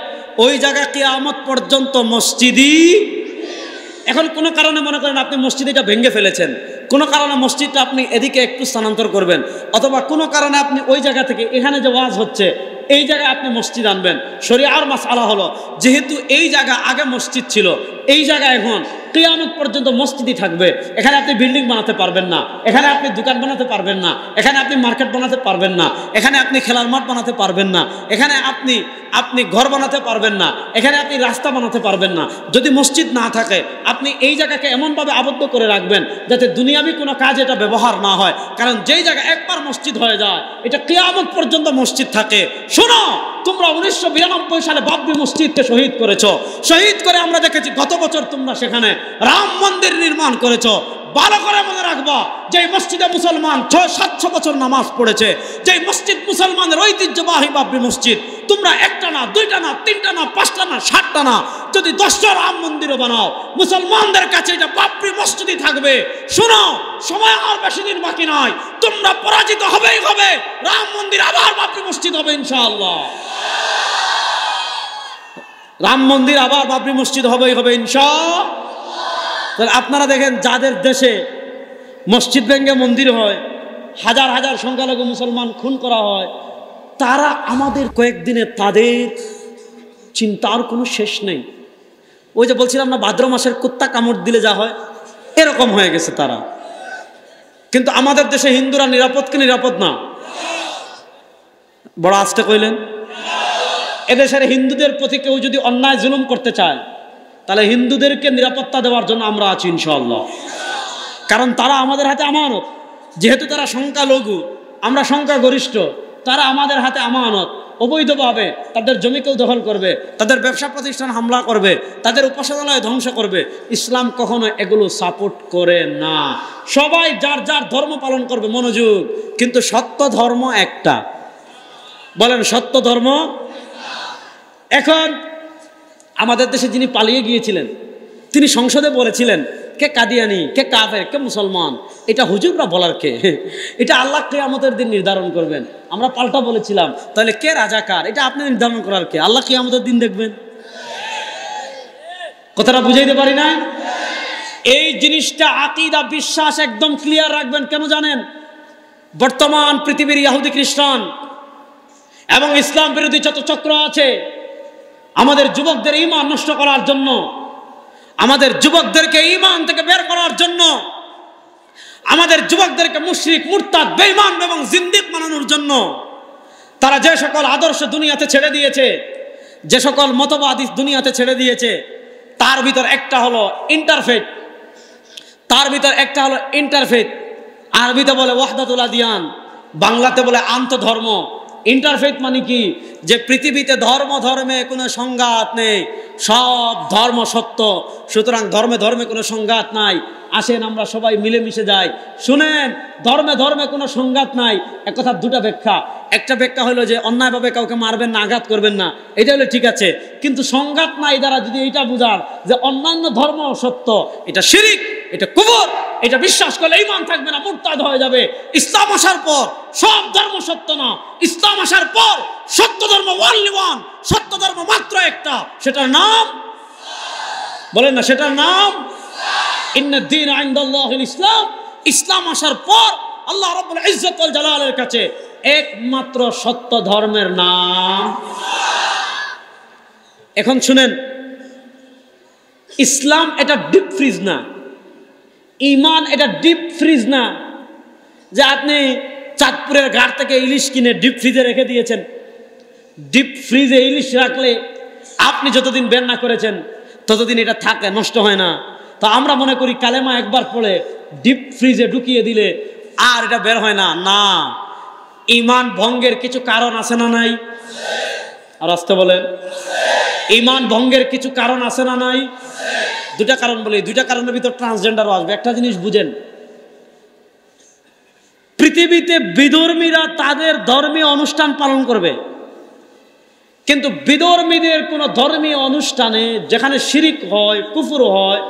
[SPEAKER 1] ওই জায়গা কিয়ামত পর্যন্ত মসজিদই। এখন কোনো কারণে মনে করেন আপনি মসজিদটা ভেঙে ফেলেছেন, কোনো কারণে মসজিদটা আপনি এদিকে একটু স্থানান্তর করবেন, অথবা কোনো কারণে আপনি ওই জায়গা থেকে এখানে যে ওয়াজ হচ্ছে এই জায়গায় আপনি মসজিদ আনবেন। শরিয়ার মাসআলা হলো, যেহেতু এই জায়গা আগে মসজিদ ছিল, এই জায়গায় এখন কিয়ামত পর্যন্ত মসজিদই থাকবে। এখানে আপনি বিল্ডিং বানাতে পারবেন না, এখানে আপনি দোকান বানাতে পারবেন না, এখানে আপনি মার্কেট বানাতে পারবেন না, এখানে আপনি খেলার মাঠ বানাতে পারবেন না, এখানে আপনি ঘর বানাতে পারবেন না, এখানে আপনি রাস্তা বানাতে পারবেন না। যদি মসজিদ না থাকে, আপনি এই জায়গাকে এমনভাবে আবদ্ধ করে রাখবেন যাতে দুনিয়াবি কোনো কাজ এটা ব্যবহার না হয়। কারণ যেই জায়গা একবার মসজিদ হয়ে যায়, এটা কিয়ামত পর্যন্ত মসজিদ থাকে। শোনো, তোমরা 1992 সালে বাবরি মসজিদকে শহীদ করেছো। শহীদ করে আমরা দেখেছি গত বছর তোমরা সেখানে রাম মন্দির নির্মাণ করেছো। ভালো করে মনে রাখবা, যে মসজিদে মুসলমান 600-700 বছর নামাজ পড়েছে, যে মসজিদ মুসলমানের ঐতিহ্যবাহী বাবরি মসজিদ, তোমরা একটা না, দুইটা না, তিনটা না, পাঁচটা না, 60টা না, যদি 10টা রাম মন্দিরও বানাও, মুসলমানদের কাছে এটা বাবরি মসজিদই থাকবে। শোনো, সময় আর বেশি দিন বাকি নয়, তোমরা পরাজিত হবেই হবে। রাম মন্দির আবার বাবরি মসজিদ হবে ইনশাআল্লাহ। রাম মন্দির আবার বাবরি মসজিদ হবেই হবে ইনশাআল্লাহ। আপনারা দেখেন, যাদের দেশে মসজিদ ভেঙে মন্দির হয়, হাজার হাজার সংখ্যালঘু মুসলমান খুন করা হয়, তারা আমাদের কয়েকদিনে তাদের চিন্তার কোনো শেষ নেই। ওই যে বলছিলাম না, ভাদ্র মাসের কুত্তা কামড় দিলে যা হয়, এরকম হয়ে গেছে তারা। কিন্তু আমাদের দেশে হিন্দুরা নিরাপদ কি নিরাপদ না? বড় আস্তে কইলেন। এদেশের হিন্দুদের প্রতি কেউ যদি অন্যায় জুলুম করতে চায়, তাহলে হিন্দুদেরকে নিরাপত্তা দেওয়ার জন্য আমরা আছি ইনশাআল্লাহ। কারণ তারা আমাদের হাতে আমানত। যেহেতু তারা সংখ্যালঘু, আমরা সংখ্যাগরিষ্ঠ, তারা আমাদের হাতে আমানত। অবৈধভাবে তাদের জমি কেউ দখল করবে, তাদের ব্যবসা প্রতিষ্ঠান হামলা করবে, তাদের উপাসনালয় ধ্বংস করবে। ইসলাম কখনো এগুলো সাপোর্ট করে না। সবাই যার যার ধর্ম পালন করবে, মনোযোগ। কিন্তু সত্য ধর্ম একটা। বলেন, সত্য ধর্ম। এখন আমাদের দেশে যিনি পালিয়ে গিয়েছিলেন, তিনি সংসদে বলেছিলেন, কে কাদিয়ানি, কে কাফের, কে মুসলমান, এটা হুজুররা বলার কে? এটা আল্লাহ কিয়ামতের দিন নির্ধারণ করবেন। আমরা পাল্টা বলেছিলাম, তাহলে কে রাজাকার, এটা আপনি নির্ধারণ করার কে? আল্লাহ কিয়ামতের দিন দেখবেন। কথাটা বুঝাইতে পারি না? এই জিনিসটা আকীদা, বিশ্বাস একদম ক্লিয়ার রাখবেন। কেন জানেন? বর্তমান পৃথিবীর ইহুদি, খ্রিস্টান এবং ইসলাম বিরোধী যত চক্র আছে, আমাদের যুবকদের ঈমান নষ্ট করার জন্য, আমাদের যুবকদেরকে ঈমান থেকে বের করার জন্য, আমাদের যুবকদেরকে মুশরিক, মুরতাদ, বেঈমান এবং জিন্দিক বানানোর জন্য তারা যে সকল আদর্শ দুনিয়াতে ছেড়ে দিয়েছে, যে সকল মতবাদ দুনিয়াতে ছেড়ে দিয়েছে, তার ভিতর একটা হলো ইন্টারফেথ। তার ভিতর একটা হলো ইন্টারফেথ। আরবিতে বলে ওয়াহদাতুল আদিয়ান, বাংলাতে বলে আন্তধর্ম। ইন্টারফেথ মানে কি? যে পৃথিবীতে ধর্মে কোনো সংঘাত নেই, সব ধর্ম সত্য, সুতরাং ধর্মে কোনো সংঘাত নাই। আসেন আমরা সবাই মিলেমিশে যাই। শুনেন, ধর্মে কোনো সংঘাত নাই, এক কথা দুটা ব্যাখ্যা। একটা ব্যাখ্যা হলো যে অন্যায়ভাবে কাউকে মারবেন না, আঘাত করবেন না, এটা হলে ঠিক আছে। কিন্তু সংঘাত নাই দ্বারা যদি এটা বুঝান যে অন্যান্য ধর্ম সত্য, এটা শিরিক, এটা কুফর, এটা বিশ্বাস করলে ঈমান থাকবে না, মুরতাদ হয়ে যাবে। ইসলাম আসার পর সব ধর্ম সত্য না, ইসলাম আসার পর সত্য ধর্ম ওয়ানলি ওয়ান, সত্য ধর্ম মাত্র একটা, সেটার নাম বলেন না, সেটার নাম ইন্নাদ দীন ইনদাল্লাহিল ইসলাম। ইসলাম আসার পর আল্লাহ রাব্বুল ইজ্জত ওয়াল জালালের কাছে একমাত্র সত্য ধর্মের নাম। এখন শুনেন, ইসলাম এটা ডিপ ফ্রিজ না, ঈমান এটা ডিপ ফ্রিজ না যে আপনি চাঁদপুরের ঘাট থেকে ইলিশ কিনে ডিপ ফ্রিজে রেখে দিয়েছেন। ডিপ ফ্রিজে ইলিশ রাখলে আপনি যতদিন বের না করেছেন ততদিন এটা থাকে, নষ্ট হয় না। তো আমরা মনে করি কালেমা একবার পড়ে ডিপ ফ্রিজে ঢুকিয়ে দিলে আর এটা বের হয় না। না, ঈমান ভঙ্গের কিছু কারণ আছে না নাই? আর আসতে বলেন, ঈমান ভঙ্গের কিছু কারণ আছে না নাই? দুটা কারণ বলি, দুইটা কারণের ভিতর ট্রান্সজেন্ডারও আসবে। একটা জিনিস বুঝেন, পৃথিবীতে বিধর্মীরা তাদের ধর্মীয় অনুষ্ঠান পালন করবে, কিন্তু বিধর্মীদের কোন ধর্মীয় অনুষ্ঠানে যেখানে শিরিক হয়, কুফর হয়,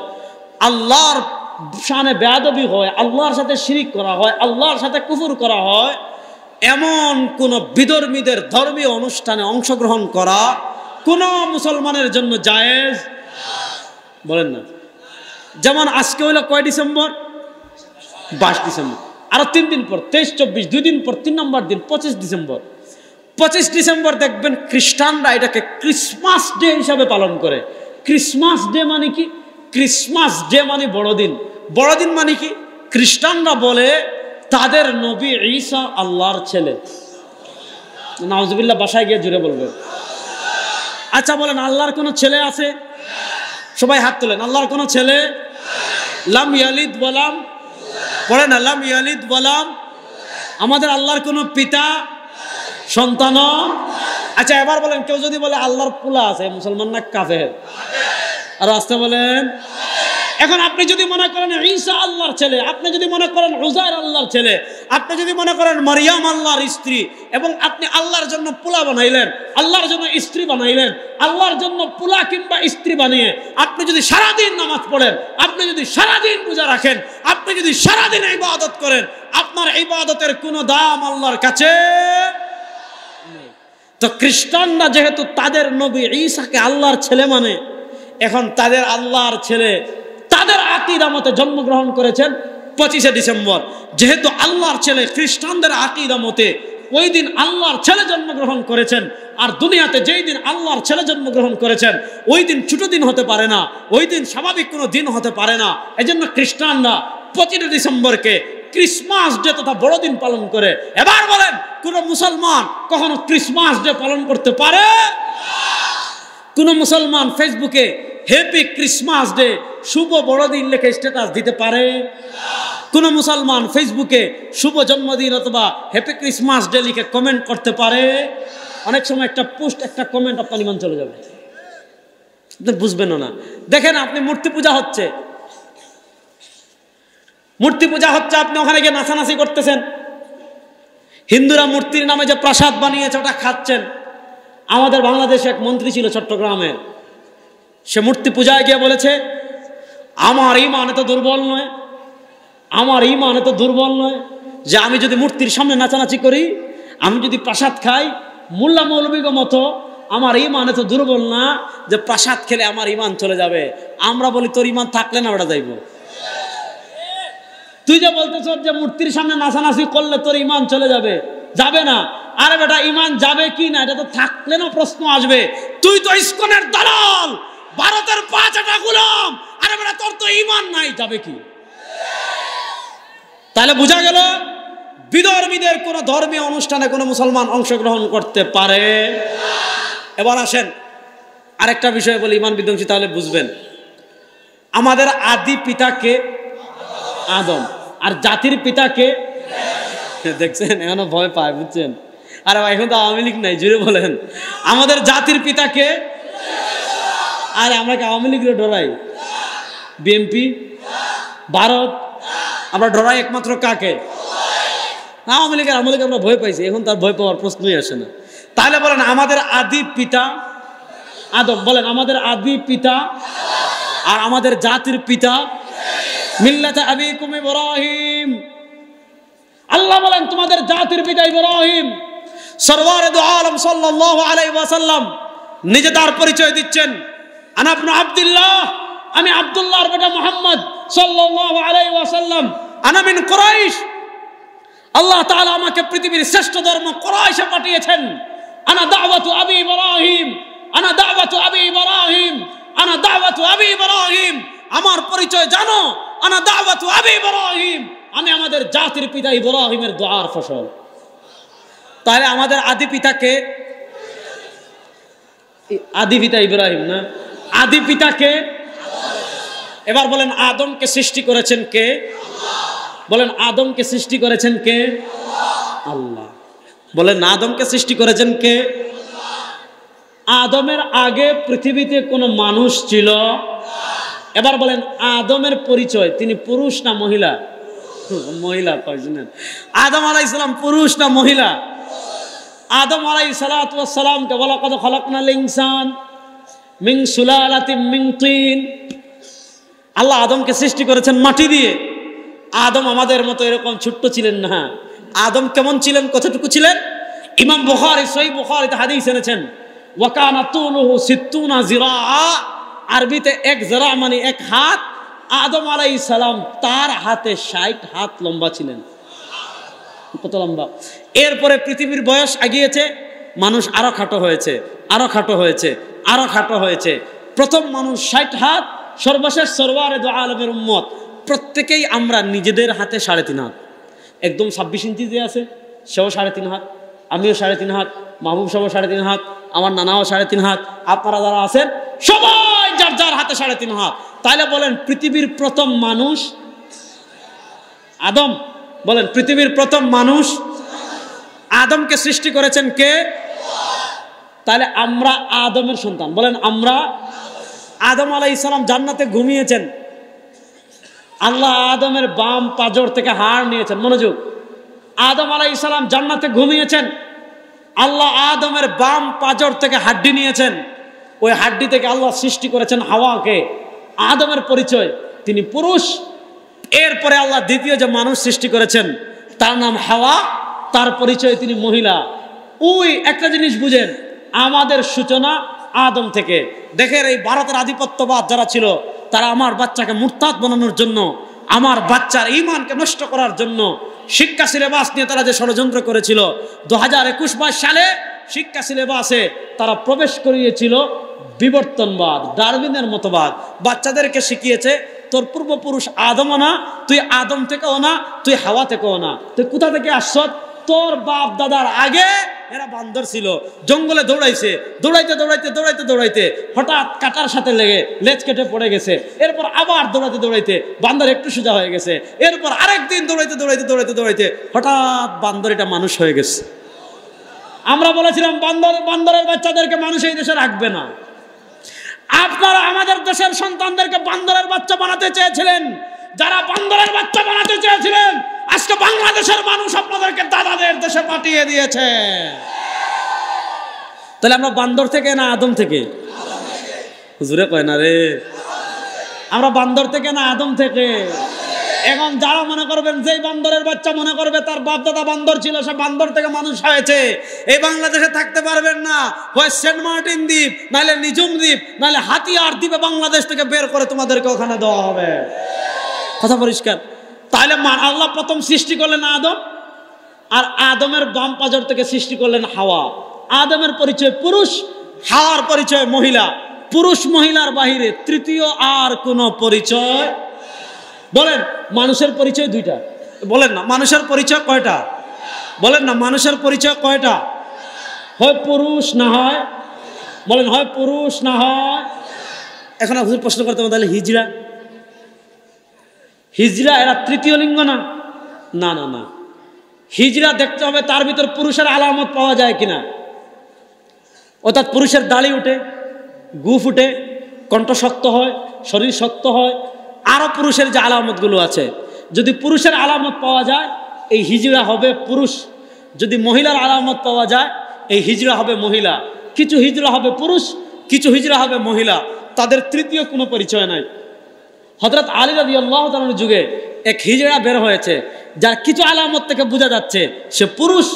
[SPEAKER 1] আল্লাহর শানে বেয়াদবি হয়, আল্লাহর সাথে শিরিক করা হয়, আল্লাহর সাথে কুফর করা হয়, এমন কোন বিধর্মীদের ধর্মীয় অনুষ্ঠানে অংশগ্রহণ করা কোন মুসলমানের জন্য জায়েজ বলেন না। যেমন আজকে হইল কয় ডিসেম্বর? 22 ডিসেম্বর। আরো 3 দিন পর 23, 24, 2 দিন পর 3 নম্বর দিন 25 ডিসেম্বর। 25 ডিসেম্বর দেখবেন খ্রিস্টানরা এটাকে ক্রিসমাস ডে হিসাবে পালন করে। ক্রিসমাস ডে মানে কি? ক্রিসমাস ডে মানে বড়দিন। বড়দিন মানে কি? খ্রিস্টানরা বলে তাদের নবী ঈসা আল্লাহর ছেলে। নাউজুবিল্লাহ, বাসায় গিয়ে জুড়ে বলবে। আচ্ছা বলেন, আল্লাহর কোনো ছেলে আছে? সবাই হাত তোলেন। আল্লাহর কোনো ছেলে? লাম ইয়ালিদ ওয়ালাম, পড়ে না, লাম ইয়ালিদ ওয়ালাম। আমাদের আল্লাহর কোনো পিতা সন্তান? আচ্ছা এবার বলেন, কেউ যদি বলে আল্লাহর পোলা আছে, মুসলমান না কাফের? আর আসতে বলেন। এখন আপনি যদি মনে করেন ঈসা আল্লাহর ছেলে, আপনি যদি মনে করেন উযাইর আল্লাহর ছেলে, আপনি যদি মনে করেন মারিয়াম আল্লাহর স্ত্রী, এবং আপনি আল্লাহর জন্য পোলা বানাইলেন, আল্লাহর জন্য স্ত্রী বানাইলেন, আল্লাহর জন্য পোলা কিংবা স্ত্রী বানিয়ে আপনি যদি সারাদিন নামাজ পড়েন, আপনি যদি সারাদিন রোজা রাখেন, আপনি যদি সারাদিন ইবাদত করেন, আপনার ইবাদতের কোনো দাম আল্লাহর কাছে নেই। তো খ্রিস্টানরা যেহেতু তাদের নবী ঈসাকে আল্লাহর ছেলে মানে, এখন তাদের আল্লাহর ছেলে তাদের আকীদা মতে জন্মগ্রহণ করেছেন 25 ডিসেম্বর। যেহেতু আল্লাহর ছেলে খ্রিস্টানদের আকীদা মতে ওই দিন আল্লাহর ছেলে জন্মগ্রহণ করেছেন, আর দুনিয়াতে যেই দিন আল্লাহর ছেলে জন্মগ্রহণ করেছেন ওই দিন ছোট দিন হতে পারে না, ওই দিন স্বাভাবিক কোনো দিন হতে পারে না। এজন্য খ্রিস্টানরা 25 ডিসেম্বরকে ক্রিসমাস ডে তথা বড়দিন পালন করে। এবার বলেন, কোন মুসলমান কখনো ক্রিসমাস ডে পালন করতে পারে? কোন মুসলমান ফেসবুকে হ্যাপি ক্রিসমাস ডে, শুভ বড়দিন লিখে স্ট্যাটাস দিতে পারে? কোন মুসলমান ফেসবুকে শুভ জন্মদিন অথবা হ্যাপি ক্রিসমাস ডে লিখে কমেন্ট করতে পারে? অনেক সময় একটা পোস্ট, একটা কমেন্ট আপনার ইমান চলে যাবে, আপনি বুঝবেন না। দেখেন, আপনি মূর্তি পূজা হচ্ছে, মূর্তি পূজা হচ্ছে, আপনি ওখানে গিয়ে নাচানাচি করতেছেন, হিন্দুরা মূর্তির নামে যে প্রসাদ বানিয়েছে ওটা খাচ্ছেন। আমাদের বাংলাদেশে এক মন্ত্রী ছিল চট্টগ্রামের, সে মূর্তি পূজায় গিয়ে বলেছে, আমার ঈমান এত দুর্বল নয়, আমার ঈমান এত দুর্বল নয় যে আমি যদি মূর্তির সামনে নাচানাচি করি, আমি যদি প্রসাদ খাই, মোল্লা মৌলবীর মতো আমার ঈমান এত দুর্বল না যে প্রসাদ খেলে আমার ঈমান চলে যাবে। আমরা বলি তোর ঈমান থাকলে না ওটা যাইব। তুই যে বলতেছ যে মূর্তির সামনে নাচানাচি করলে তোর ঈমান চলে যাবে, যাবে না। আরে বেটা, ঈমান যাবে কি না এটা তো থাকলে না প্রশ্ন আসবে। তুই তো ইসকনের দালাল, ভারতের 5টা গোলাম। আরে বেটা, তোর তো ঈমান নাই, যাবে কি? তাহলে বোঝা গেল বিধর্মীদের কোন ধর্মীয় অনুষ্ঠানে কোন মুসলমান অংশগ্রহণ করতে পারে? এবার আসেন আরেকটা বিষয় বলি, ঈমান বিধ্বংসী, তাহলে বুঝবেন। আমাদের আদি পিতাকে আদম, আর জাতির পিতাকে দেখছেন, এখনো ভয় পায়, বুঝছেন? আরে ভাই, এখন তো আওয়ামী লীগ নাই, জুড়ে বলেন। আমাদের জাতির পিতাকে, আরে আমরা কি আওয়ামী লীগের ডরাই? বিএনপি, ভারত, আমরা ডরাই একমাত্র কাকে? আওয়ামী লীগের আমলে আমরা ভয় পাইছি, এখন তার ভয় পাওয়ার প্রশ্নই আসে না। তাহলে বলেন, আমাদের আদি পিতা আদম, বলেন আমাদের আদি পিতা, আর আমাদের জাতির পিতা মিল্লাতে আবিকুম ইব্রাহিম। আল্লাহ বলেন তোমাদের জাতির পিতা ইব্রাহিম। সরওয়ারে দু আলম সাল্লাল্লাহু আলাইহি ওয়াসাল্লাম নিজে তার পরিচয় দিচ্ছেন, আনা ইবনু আব্দুল্লাহ, আমি আব্দুল্লাহর বেটা মুহাম্মদ সাল্লাল্লাহু আলাইহি ওয়াসাল্লাম, আনা মিন কুরাইশ। আল্লাহ তাআলা আমাকে পৃথিবীর শ্রেষ্ঠ ধর্ম কুরাইশে পাঠিয়েছেন। আনা দাওয়াতু আবি ইব্রাহিম, আনা দাওয়াতু আবি ইব্রাহিম, আনা দাওয়াতু আবি ইব্রাহিম। আমার পরিচয় জানো? আনা দাওয়াতু আবি ইব্রাহিম, আমি আমাদের জাতির পিতা ইব্রাহিমের দোয়ার ফসল। তাহলে আমাদের আদি পিতাকে, আদি পিতা ইব্রাহিম না, আদি পিতাকে। এবার বলেন, আদমকে সৃষ্টি করেছেন কে? বলেন, আদমকে সৃষ্টি করেছেন কে? আল্লাহ। বলেন, আদমকে সৃষ্টি করেছেন কে? আদমের আগে পৃথিবীতে কোনো মানুষ ছিল? এবার বলেন, আদমের পরিচয়, তিনি পুরুষ না মহিলা? মহিলা। কয়জনের? আদম আলাইহিস সালাম পুরুষ না মহিলা? আদম আলাইহিস সালাতু ওয়াস সালামকে ওয়ালাকাদ খালাকনাল ইনসান মিন সুলালাতিন মিন তিন। আল্লাহ আদমকে সৃষ্টি করেছেন মাটি দিয়ে। আদম আমাদের মতো এরকম ছোট্ট ছিলেন না। আদম কেমন ছিলেন, কতটুকু ছিলেন? ইমাম বুখারী সহিহ বুখারীতে হাদিস এনেছেন, ওয়া কানা তুলুহু 60 জিরাআ, আরবিতে 1 জিরা মানে 1 হাত। আদম আলাইহিস সালাম তার হাতে 60 হাত লম্বা ছিলেন। কত লম্বা! এরপরে পৃথিবীর বয়স আগিয়েছে, মানুষ আরো খাটো হয়েছে, আরো খাটো হয়েছে, আরো খাটো হয়েছে। প্রথম মানুষ 60 হাত, সর্বশেষ সরওয়ারে দু আলমের উম্মত প্রত্যেকেই আমরা নিজেদের হাতে 3.5 হাত। একদম 26 ইঞ্চি যে আছে সেও 3.5 হাত, আমিও 3.5 হাত, মাহবুব সাহেব 3.5 হাত, আমার নানাও 3.5 হাত, আপনারা যারা আছেন সবাই যার যার হাতে 3.5 হাত। তাহলে বলেন পৃথিবীর প্রথম মানুষ আদম। বলেন পৃথিবীর প্রথম মানুষ আদমকে সৃষ্টি করেছেন কে? তাহলে আমরা আদমের সন্তান। বলেন আমরা। আদম আলাইহিস সালাম জান্নাতে ঘুমিয়েছেন, আল্লাহ আদমের বাম পাজর থেকে হাড় নিয়েছেন। মনোযোগ, আদম আলাইহিস সালাম জান্নাতে ঘুমিয়েছেন, আল্লাহ আদমের বাম পাজর থেকে হাড্ডি নিয়েছেন, ওই হাড্ডি থেকে আল্লাহ সৃষ্টি করেছেন হাওয়াকে। আদমের পরিচয় তিনি পুরুষ। এরপরে আল্লাহ দ্বিতীয় যে মানুষ সৃষ্টি করেছেন তার নাম হাওয়া, তার পরিচয় তিনি মহিলা। ওই একটা জিনিস বুঝেন, আমাদের সূচনা আদম থেকে। দেখেন এই ভারতের আধিপত্যবাদ যারা ছিল তারা আমার বাচ্চাকে মুরতাদ বানানোর জন্য, আমার বাচ্চার ঈমানকে নষ্ট করার জন্য শিক্ষা সিলেবাস নিয়ে তারা যে ষড়যন্ত্র করেছিল 2021-22 সালে শিক্ষা সিলেবাসে তারা প্রবেশ করিয়েছিল বিবর্তনবাদ, ডারউইনের মতবাদ। বাচ্চাদেরকে শিখিয়েছে তোর পূর্বপুরুষ আদমও না, তুই আদম থেকেও না, তুই হাওয়া থেকেও না, তুই কোথা থেকে আসছ? তোর বাপ দাদার আগে এরা বান্দর ছিল, জঙ্গলে দৌড়াইছে, দৌড়াইতে দৌড়াইতে দৌড়াইতে দৌড়াইতে হঠাৎ কাটার সাথে লেগে লেজ কেটে পড়ে গেছে। এরপর আবার দৌড়াইতে দৌড়াইতে বান্দর একটু সোজা হয়ে গেছে। এরপর আরেকদিন দৌড়াইতে দৌড়াইতে দৌড়াইতে দৌড়াইতে হঠাৎ বান্দর এটা মানুষ হয়ে গেছে। আমরা বলেছিলাম বান্দরের বাচ্চাদেরকে মানুষ এই দেশে রাখবে না। আপনারা আমাদের দেশের সন্তানদেরকে বান্দরের বাচ্চা বানাতে চেয়েছিলেন। যারা বান্দরের বাচ্চা বানাতে চেয়েছিলেন আজকে বাংলাদেশের মানুষ আপনাদেরকে দাদাদের দেশে পাঠিয়ে দিয়েছে। তাহলে আমরা বান্দর থেকে না আদম থেকে? হুজুরে কয় না রে, আমরা বান্দর থেকে না আদম থেকে? এখন যারা মনে করবেন যে বান্দরের বাচ্চা মনে করবে তার বাপ দাদা বান্দর ছিল, সে বান্দর থেকে মানুষ হয়েছে, এই বাংলাদেশে থাকতে পারবেন না। হয় সেন্ট মার্টিন দ্বীপ, নাহলে নিজুম দ্বীপ, নাহলে হাতিয়ার দ্বীপে বাংলাদেশ থেকে বের করে তোমাদেরকে ওখানে দেওয়া হবে। কথা পরিষ্কার? তাহলে আল্লাহ প্রথম সৃষ্টি করলেন আদম, আর আদমের বাম পাজর থেকে সৃষ্টি করলেন হাওয়া। আদমের পরিচয় পুরুষ, হাওয়ার পরিচয় মহিলা। পুরুষ মহিলার বাহিরে তৃতীয় আর কোনো পরিচয়। বলেন মানুষের পরিচয় দুইটা। বলেন না মানুষের পরিচয় কয়টা? বলেন না মানুষের পরিচয় কয়টা? হয় পুরুষ না হয়, বলেন হয় পুরুষ না হয়। এখন হুজুর প্রশ্ন করতে হবে তাহলে হিজড়া, হিজড়া এরা তৃতীয় লিঙ্গ না? না না না, হিজড়া দেখতে হবে তার ভিতর পুরুষের আলামত পাওয়া যায় কিনা। অর্থাৎ পুরুষের দাড়ি উঠে, গুফ উঠে, কণ্ঠ শক্ত হয়, শরীর শক্ত হয়, আরো পুরুষের যে আলামতগুলো আছে, যদি পুরুষের আলামত পাওয়া যায় এই হিজড়া হবে পুরুষ। যদি মহিলার আলামত পাওয়া যায় এই হিজড়া হবে মহিলা। কিছু হিজড়া হবে পুরুষ, কিছু হিজড়া হবে মহিলা, তাদের তৃতীয় কোনো পরিচয় নাই। হযরত আলী রাদিয়াল্লাহু তাআলার যুগে এক হিজড়া বের হয়েছে, যার কিছু আলামত থেকে বোঝা যাচ্ছে সে পুরুষ,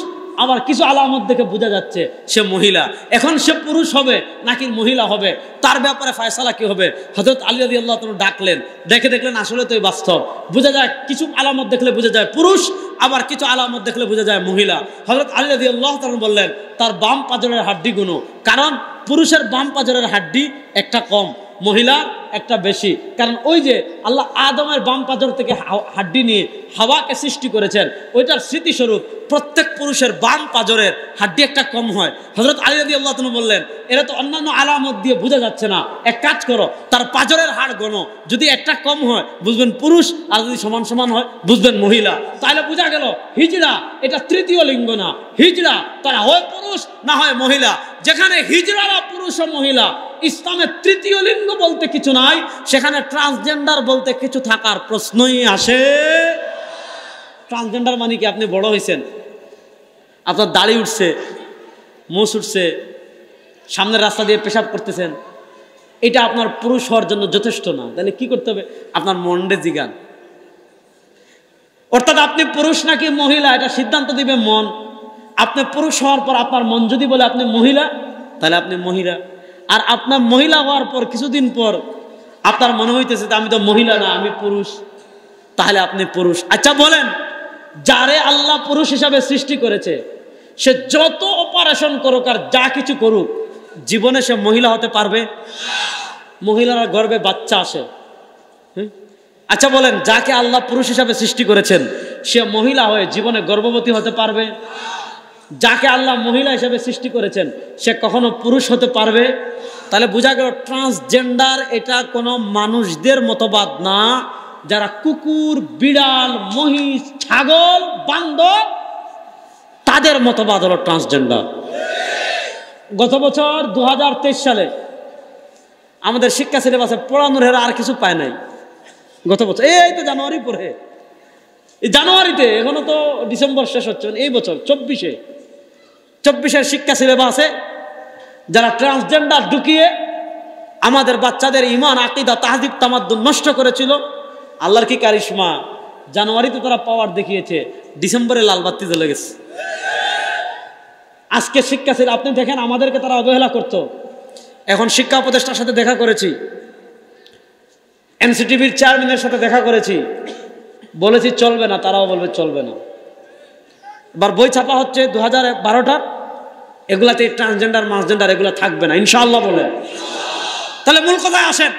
[SPEAKER 1] আবার কিছু আলামত দেখে বোঝা যাচ্ছে সে মহিলা। এখন সে পুরুষ হবে নাকি মহিলা হবে তার ব্যাপারে ফয়সালা কি হবে? হযরত আলী রাদিয়াল্লাহু তাআলা ডাকলেন, দেখে দেখলেন আসলে তো বাস্তব বোঝা যায়, কিছু আলামত দেখলে বোঝা যায় পুরুষ, আবার কিছু আলামত দেখলে বোঝা যায় মহিলা। হযরত আলী রাদিয়াল্লাহু তাআলা বললেন তার বাম পাজরের হাড্ডি গুনো, কারণ পুরুষের বাম পাজরের হাড্ডি একটা কম, মহিলা একটা বেশি। কারণ ওই যে আল্লাহ আদমের বাম পাজর থেকে হাড্ডি নিয়ে হাওয়াকে সৃষ্টি করেছেন, ওইটার স্মৃতিস্বরূপ প্রত্যেক পুরুষের বাম পাজরের হাড্ডি একটা কম হয়। হযরত আলী রাদিয়াল্লাহু তাআলা বললেন এরা তো অন্যান্য আলামত দিয়ে বোঝা যাচ্ছে না, এক কাজ করো তার পাজরের হাড় গণো, যদি একটা কম হয় বুঝবেন পুরুষ, আর যদি সমান সমান হয় বুঝবেন মহিলা। তাহলে বোঝা গেল হিজড়া এটা তৃতীয় লিঙ্গ না, হিজড়া তারা হয় পুরুষ না হয় মহিলা। যেখানে হিজড়ারা পুরুষ ও মহিলা, ইসলামের তৃতীয় লিঙ্গ বলতে কিছু নাই, সেখানে ট্রান্সজেন্ডার বলতে কিছু থাকার প্রশ্নই আসে। ট্রান্সজেন্ডার মানে কি? আপনি বড় হয়েছেন, আপনার দাড়ি উঠছে, মুছ উঠছে, সামনের রাস্তা দিয়ে পেশাব করতেছেন, এটা আপনার পুরুষ হওয়ার জন্য যথেষ্ট না। তাহলে কি করতে হবে? আপনার মনডে জিগান, অর্থাৎ আপনি পুরুষ নাকি মহিলা এটা সিদ্ধান্ত দিবে মন। আপনি পুরুষ হওয়ার পর আপনার মন যদি বলে আপনি মহিলা, তাহলে আপনি মহিলা। আর আপনার মহিলা হওয়ার পর কিছুদিন পর আপনার মনে হইতেছে আমি তো মহিলা না, আমি পুরুষ, তাহলে আপনি পুরুষ। আচ্ছা বলেন, যারে আল্লাহ পুরুষ হিসাবে সৃষ্টি করেছে সে যত অপারেশন করুক আর যা কিছু করুক, জীবনে সে মহিলা হতে পারবে? মহিলারা গর্ভে বাচ্চা আসে। আচ্ছা বলেন, যাকে আল্লাহ পুরুষ হিসাবে সৃষ্টি করেছেন সে মহিলা হয়ে জীবনে গর্ভবতী হতে পারবে? যাকে আল্লাহ মহিলা হিসাবে সৃষ্টি করেছেন সে কখনো পুরুষ হতে পারবে? তাহলে বোঝা গেল ট্রান্সজেন্ডার এটা কোনো মানুষদের মতবাদ না। যারা কুকুর, বিড়াল, মহিষ, ছাগল, বান্দর, তাদের মতবাদ হলো ট্রান্সজেন্ডার। গত বছর 2023 সালে আমাদের শিক্ষা সিলেবাসে পড়ানোর হেরা আর কিছু পায় নাই। গত বছর এই তো জানুয়ারি পরে, এই জানুয়ারিতে, এখনো তো ডিসেম্বর শেষ হচ্ছে, এই বছর 24-এর শিক্ষা সিলেবাসে যারা ট্রান্সজেন্ডার ঢুকিয়ে আমাদের বাচ্চাদের ঈমান, আকীদা, তাহজিব, তামাদ্দুন নষ্ট করেছিল, আল্লাহর কি কারিশমা, জানুয়ারিতে তারা পাওয়ার দেখিয়েছে, ডিসেম্বরে লাল বাতি জ্বলে গেছে। আজকে শিক্ষা ছিল, আপনি দেখেন আমাদেরকে তারা অবহেলা করতো। এখন শিক্ষা উপদেষ্টার সাথে দেখা করেছি, এনসিটিভির চেয়ারম্যানের সাথে দেখা করেছি, বলেছি চলবে না, তারাও বলবে চলবে না। এবার বই ছাপা হচ্ছে 2012টার, এগুলাতে ট্রান্সজেন্ডার, মাসজেন্ডার এগুলো থাকবে না ইনশাআল্লাহ বলে। তাহলে মূল কথায় আসেন,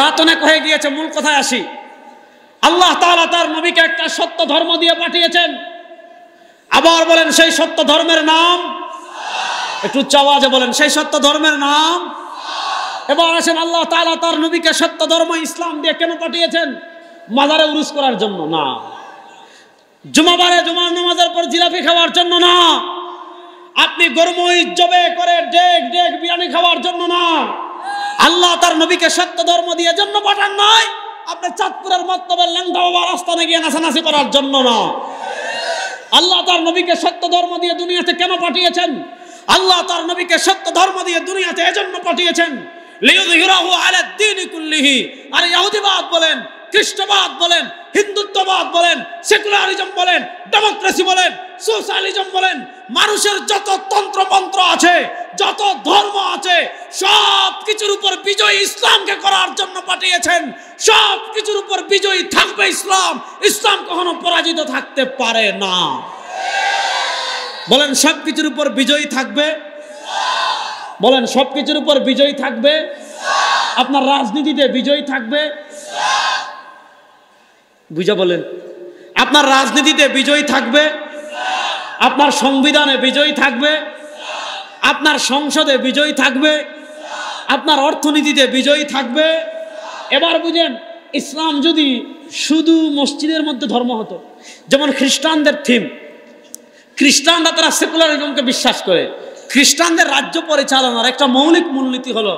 [SPEAKER 1] রাত অনেক হয়ে গিয়েছে, মূল কথায় আসি। আল্লাহ তাআলা তার নবীকে একটা সত্য ধর্ম দিয়ে পাঠিয়েছেন। আবার বলেন সেই সত্য ধর্মের নাম, একটু উচ্চ আওয়াজে বলেন, সেই সত্য ধর্মের নাম। এবার আসেন, আল্লাহ তাআলা তার নবীকে সত্য ধর্ম ইসলাম দিয়ে কেন পাঠিয়েছেন? মাজারে উরুস করার জন্য না, জুমাবারে জুমার নামাজের পর জিলাপি খাওয়ার জন্য না, আপনি গরমই জবে করে ডেক ডেক বিরিয়ানি খাওয়ার জন্য না। আল্লাহ তার নবীকে সত্য ধর্ম দিয়ে জন্য পাঠান নাই আপনি চাঁদপুরের মতলবের ল্যাংটা বাবার আস্তানে গিয়ে নাচানাচি করার জন্য না। আল্লাহ তার নবীকে সত্য ধর্ম দিয়ে দুনিয়াতে কেন পাঠিয়েছেন? আল্লাহ তার নবীকে সত্য ধর্ম দিয়ে দুনিয়াতে এজন্য পাঠিয়েছেন, লিইয়ুযহিরাহু আলাদ দীনি কুল্লিহি। আর ইহুদিবাদ বলেন, খ্রিস্টবাদ বলেন, হিন্দুত্ববাদ বলেন, সেকুলারিজম বলেন, ডেমোক্রেসি বলেন, সোশ্যালিজম বলেন, মানুষের যত তন্ত্র মন্ত্র আছে, যত ধর্ম আছে, সব কিছুর উপর বিজয়ী ইসলামকে করার জন্য পাঠিয়েছেন। সব কিছুর উপর বিজয়ী থাকবে ইসলাম। ইসলাম কখনো পরাজিত থাকতে পারে না। বলেন সব কিছুর উপর বিজয়ী থাকবে, বলেন সব কিছুর উপর বিজয়ী থাকবে। আপনার রাজনীতিতে বিজয়ী থাকবে, বুঝা বলেন, আপনার রাজনীতিতে বিজয়ী থাকবে, আপনার সংবিধানে বিজয়ী থাকবে, আপনার সংসদে বিজয়ী থাকবে, আপনার অর্থনীতিতে বিজয়ী থাকবে। এবার বুঝেন, ইসলাম যদি শুধু মসজিদের মধ্যে ধর্ম হতো, যেমন খ্রিস্টানদের থিম, খ্রিস্টানরা তারা সেকুলারিজমকে বিশ্বাস করে। খ্রিস্টানদের রাজ্য পরিচালনার একটা মৌলিক মূলনীতি হলো,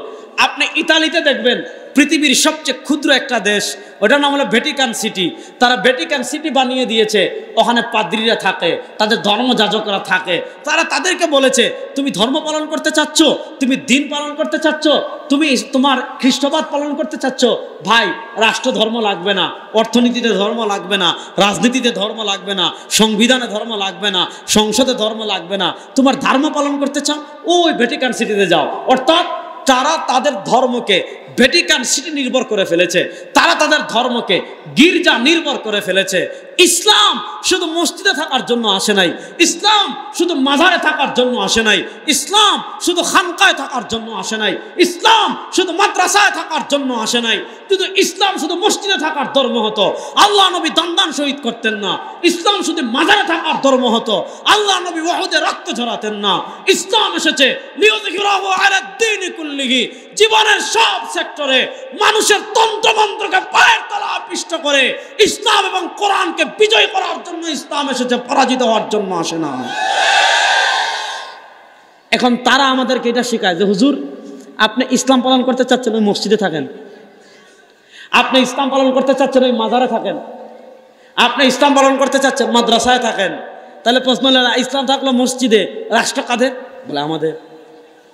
[SPEAKER 1] আপনি ইতালিতে দেখবেন পৃথিবীর সবচেয়ে ক্ষুদ্র একটা দেশ, ওটার নাম হলো ভ্যাটিকান সিটি। তারা ভ্যাটিকান সিটি বানিয়ে দিয়েছে, ওখানে পাদ্রীরা থাকে, তাদের ধর্মযাজকরা থাকে। তারা তাদেরকে বলেছে, তুমি ধর্ম পালন করতে চাচ্ছ, তুমি দিন পালন করতে চাচ্ছ, তুমি তোমার খ্রিস্টবাদ পালন করতে চাচ্ছ, ভাই রাষ্ট্র ধর্ম লাগবে না, অর্থনীতিতে ধর্ম লাগবে না, রাজনীতিতে ধর্ম লাগবে না, সংবিধানে ধর্ম লাগবে না, সংসদে ধর্ম লাগবে না, তোমার ধর্ম পালন করতে চাও ওই ভ্যাটিকান সিটিতে যাও। অর্থাৎ তারা তাদের ধর্মকে ভ্যাটিকান সিটি নির্ভর করে ফেলেছে, তারা তাদের ধর্মকে গির্জা নির্ভর করে ফেলেছে। ইসলাম শুধু মসজিদে থাকার জন্য আসে নাই, ইসলাম শুধু মাজারে থাকার জন্য আসে নাই, ইসলাম শুধু খানকায় থাকার জন্য আসে নাই, ইসলাম শুধু মাদ্রাসায় থাকার জন্য আসে নাই। কিন্তু ইসলাম শুধু মসজিদে থাকার ধর্ম হতো, আল্লাহ নবী দান শহীদ করতেন না। ইসলাম শুধু মাজারে থাকার ধর্ম হতো, আল্লাহ নবী উহুদে রক্ত ঝরাতেন না। ইসলাম এসেছে লিইয়ুযহিরাহু আলাদ দীনি কুল্লিহি, জীবনের সব সেক্টরে মানুষের তন্ত্রমন্ত্রকে পায়ের তলায় পিষ্ট করে ইসলাম এবং কোরআনকে বিজয় করার জন্য ইসলাম এসেছে, পরাজিত হওয়ার জন্য আসে না। এখন তারা আমাদেরকে এটা শেখায় যে হুজুর আপনি ইসলাম পালন করতে চাচ্ছেন ওই মসজিদে থাকেন, আপনি ইসলাম পালন করতে চাচ্ছেন ওই মাজারে থাকেন, আপনি ইসলাম পালন করতে চাচ্ছেন মাদ্রাসায় থাকেন। তাহলে প্রশ্ন হলো, ইসলাম থাকলো মসজিদে, রাষ্ট্র কাদের? বলে আমাদের।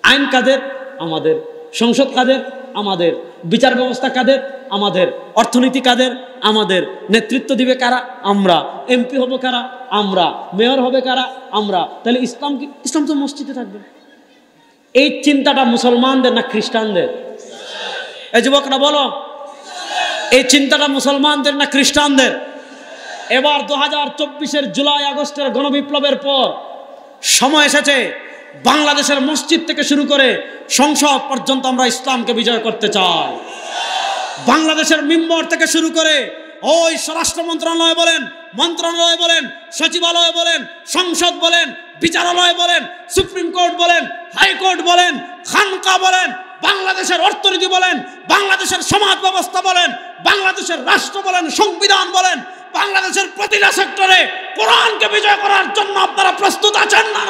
[SPEAKER 1] আইন কাদের? আমাদের। সংসদ কাদের? আমাদের। বিচার ব্যবস্থা কাদের? আমাদের। অর্থনীতি কাদের? আমাদের। নেতৃত্ব দিবে কারা? আমরা। এমপি হবে কারা? আমরা। মেয়র হবে কারা? আমরা। তাহলে ইসলাম কি? ইসলাম তো মসজিদে থাকবে। এই চিন্তাটা মুসলমানদের না খ্রিস্টানদের? এই যুবকরা বলো, এই চিন্তাটা মুসলমানদের না খ্রিস্টানদের? এবার 2024-এর জুলাই আগস্টের গণবিপ্লবের পর সময় এসেছে বাংলাদেশের মসজিদ থেকে শুরু করে সংসদ পর্যন্ত আমরা ইসলামকে বিজয় করতে চাই। বাংলাদেশের মিম্বর থেকে শুরু করে ওই স্বরাষ্ট্র মন্ত্রণালয় বলেন, মন্ত্রণালয় বলেন, সচিবালয় বলেন, সংসদ বলেন, বিচারালয় বলেন, সুপ্রিম কোর্ট বলেন, হাইকোর্ট বলেন, খানকা বলেন, বাংলাদেশের অর্থনীতি বলেন, বাংলাদেশের সমাজ ব্যবস্থা বলেন, বাংলাদেশের রাষ্ট্র বলেন, সংবিধান বলেন, বাংলাদেশের প্রতিটা সেক্টরে কোরআনকে বিজয় করার জন্য আপনারা প্রস্তুত আছেন না?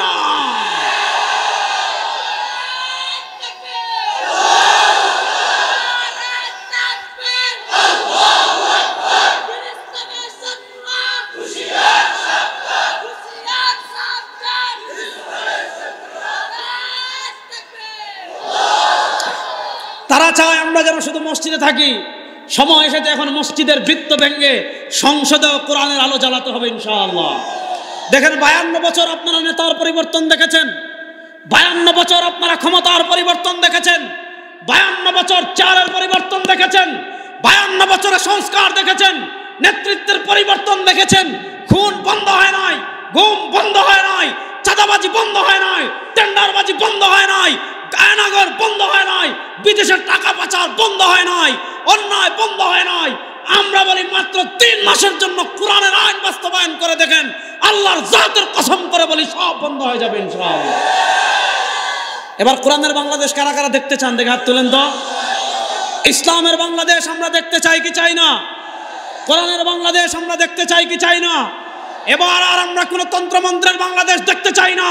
[SPEAKER 1] তারা চায় আমরা যেন শুধু মসজিদে থাকি। সময় এসেছে এখন মসজিদের বৃত্ত ভেঙে সংসদেও কোরআনের আলো জ্বালাতে হবে ইনশাআল্লাহ। দেখেন 52 বছর আপনারা নেতার পরিবর্তন দেখেছেন, 52 বছর আপনারা ক্ষমতার পরিবর্তন দেখেছেন, 52 বছর চেয়ারের পরিবর্তন দেখেছেন, 52 বছরের সংস্কার দেখেছেন, নেতৃত্বের পরিবর্তন দেখেছেন। খুন বন্ধ হয় নাই, গুম বন্ধ হয় নাই, চাঁদাবাজি বন্ধ হয় নাই, টেন্ডারবাজি বন্ধ হয় নাই, গায়নাগর বন্ধ হয় নাই, বিদেশের টাকা পাচার বন্ধ হয় নাই, অন্যায় বন্ধ হয় নাই। আমরা বলি মাত্র 3 মাসের জন্য কোরআনের আইন বাস্তবায়ন করে দেখেন, আল্লাহর জাতের কসম করে বলি সব বন্ধ হয়ে যাবে ইনশাআল্লাহ। এবার কোরআনের বাংলাদেশ কারা কারা দেখতে চান দেখে হাত তুলেন তো। ইসলামের বাংলাদেশ আমরা দেখতে চাই কি চাই না? কোরআনের বাংলাদেশ আমরা দেখতে চাই কি চাই না? এবার আর আমরা কোন তন্ত্রমন্ত্রের বাংলাদেশ দেখতে চাই না।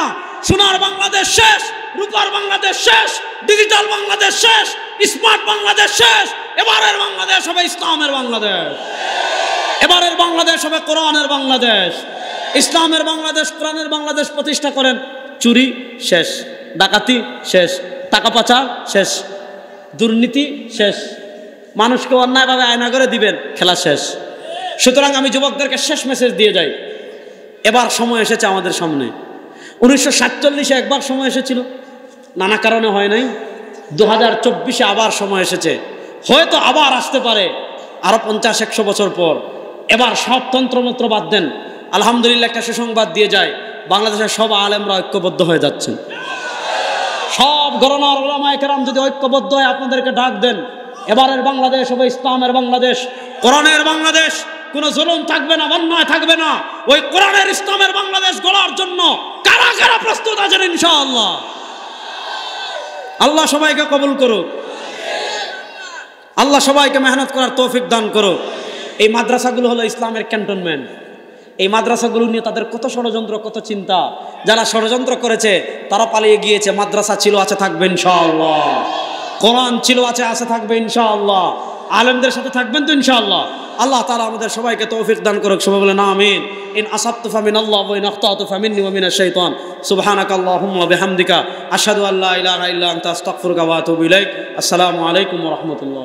[SPEAKER 1] সোনার বাংলাদেশ শেষ, রূপার বাংলাদেশ শেষ, ডিজিটাল বাংলাদেশ শেষ, স্মার্ট বাংলাদেশ শেষ। এবারের বাংলাদেশ হবে ইসলামের বাংলাদেশ, এবারের বাংলাদেশ হবে কোরআনের বাংলাদেশ। ইসলামের বাংলাদেশ, কোরআনের বাংলাদেশ প্রতিষ্ঠা করেন, চুরি শেষ, ডাকাতি শেষ, টাকা পাচার শেষ, দুর্নীতি শেষ, মানুষকে অন্যায়ভাবে আয়না করে দিবেন, খেলা শেষ। সুতরাং আমি যুবকদেরকে শেষ মেসেজ দিয়ে যাই, এবার সময় এসেছে আমাদের সামনে। 1947-এ একবার সময় এসেছিল, নানা কারণে হয় নাই। 2024-এ আবার সময় এসেছে, হয়তো আবার আসতে পারে আরো 50-100 বছর পর। এবার সব তন্ত্রমন্ত্র বাদ দেন, আলহামদুলিল্লাহ একটা সুসংবাদ দিয়ে যায়, বাংলাদেশের সব আলেমরা ঐক্যবদ্ধ হয়ে যাচ্ছেন। সব গণনার ওলামায়ে কেরাম যদি ঐক্যবদ্ধ হয়ে আপনাদেরকে ডাক দেন, এবারের বাংলাদেশ হবে ইসলামের বাংলাদেশ, কোরআনের বাংলাদেশ। কোনো জুলুম থাকবে না, অন্যায় থাকবে না। ওই কোরআনের ইসলামের বাংলাদেশ গড়ার জন্য কারা কারা প্রস্তুত আছেন ইনশাআল্লাহ? আল্লাহ সবাইকে কবুল করুক, আল্লাহ সবাইকে মেহনত করার তৌফিক দান করুক। এই মাদ্রাসাগুলো হলো ইসলামের ক্যান্টনমেন্ট। এই মাদ্রাসাগুলো নিয়ে তাদের কত ষড়যন্ত্র, কত চিন্তা। যারা ষড়যন্ত্র করেছে তারা পালিয়ে গিয়েছে। মাদ্রাসা ছিল, আছে, থাকবে ইনশাআল্লাহ। কোরআন ছিল, আছে, থাকবে ইনশাআল্লাহ। আলেমদের সাথে থাকবেন তো ইনশাআল্লাহ। আল্লাহ তাআলা আমাদের সবাইকে তৌফিক দান করুক। সবাই বলেন আমিন। ইন আসাবতু ফামিনাল্লাহ ওয়া ইন আখতাতু ফামিন্নি ওয়া মিনাশ শাইতান। সুবহানাকাল্লাহুম্মা ওয়া বিহামদিকা আশহাদু আল্লা ইলাহা ইল্লা আনতা আস্তাগফিরুকা ওয়া আতুবু ইলাইক। আসসালামু আলাইকুম ওয়া রাহমাতুল্লাহ।